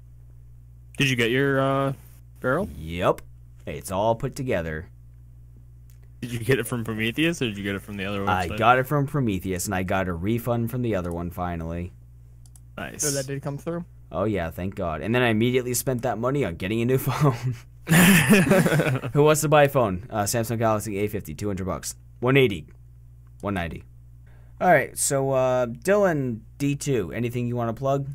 Did you get your barrel? Yep. It's all put together. Did you get it from Prometheus or did you get it from the other website? I got it from Prometheus and I got a refund from the other one finally. Nice. So that did come through? Oh, yeah, thank God. And then I immediately spent that money on getting a new phone. Who wants to buy a phone? Samsung Galaxy A50, $200. $180. $190. All right, so Dylan D2, anything you want to plug?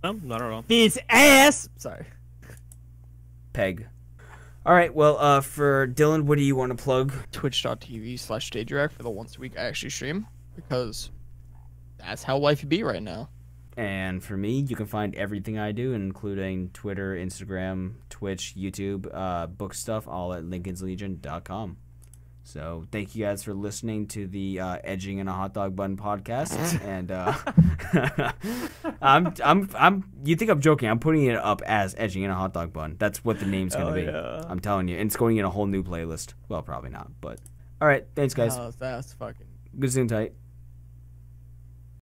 No, not at all. This ass! Sorry. Peg. All right, well, for Dylan, what do you want to plug? Twitch.tv/StageRack for the once a week I actually stream, because that's how life be right now. And for me, you can find everything I do, including Twitter, Instagram, Twitch, YouTube, book stuff, all at linkinslegion.com. So thank you guys for listening to the Edging in a Hot Dog Bun podcast. And you think I'm joking? I'm putting it up as Edging in a Hot Dog Bun. That's what the name's gonna be. Yeah. I'm telling you, and it's going in a whole new playlist. Well, probably not, but all right. Thanks, guys. That's fucking good. Zoom tight.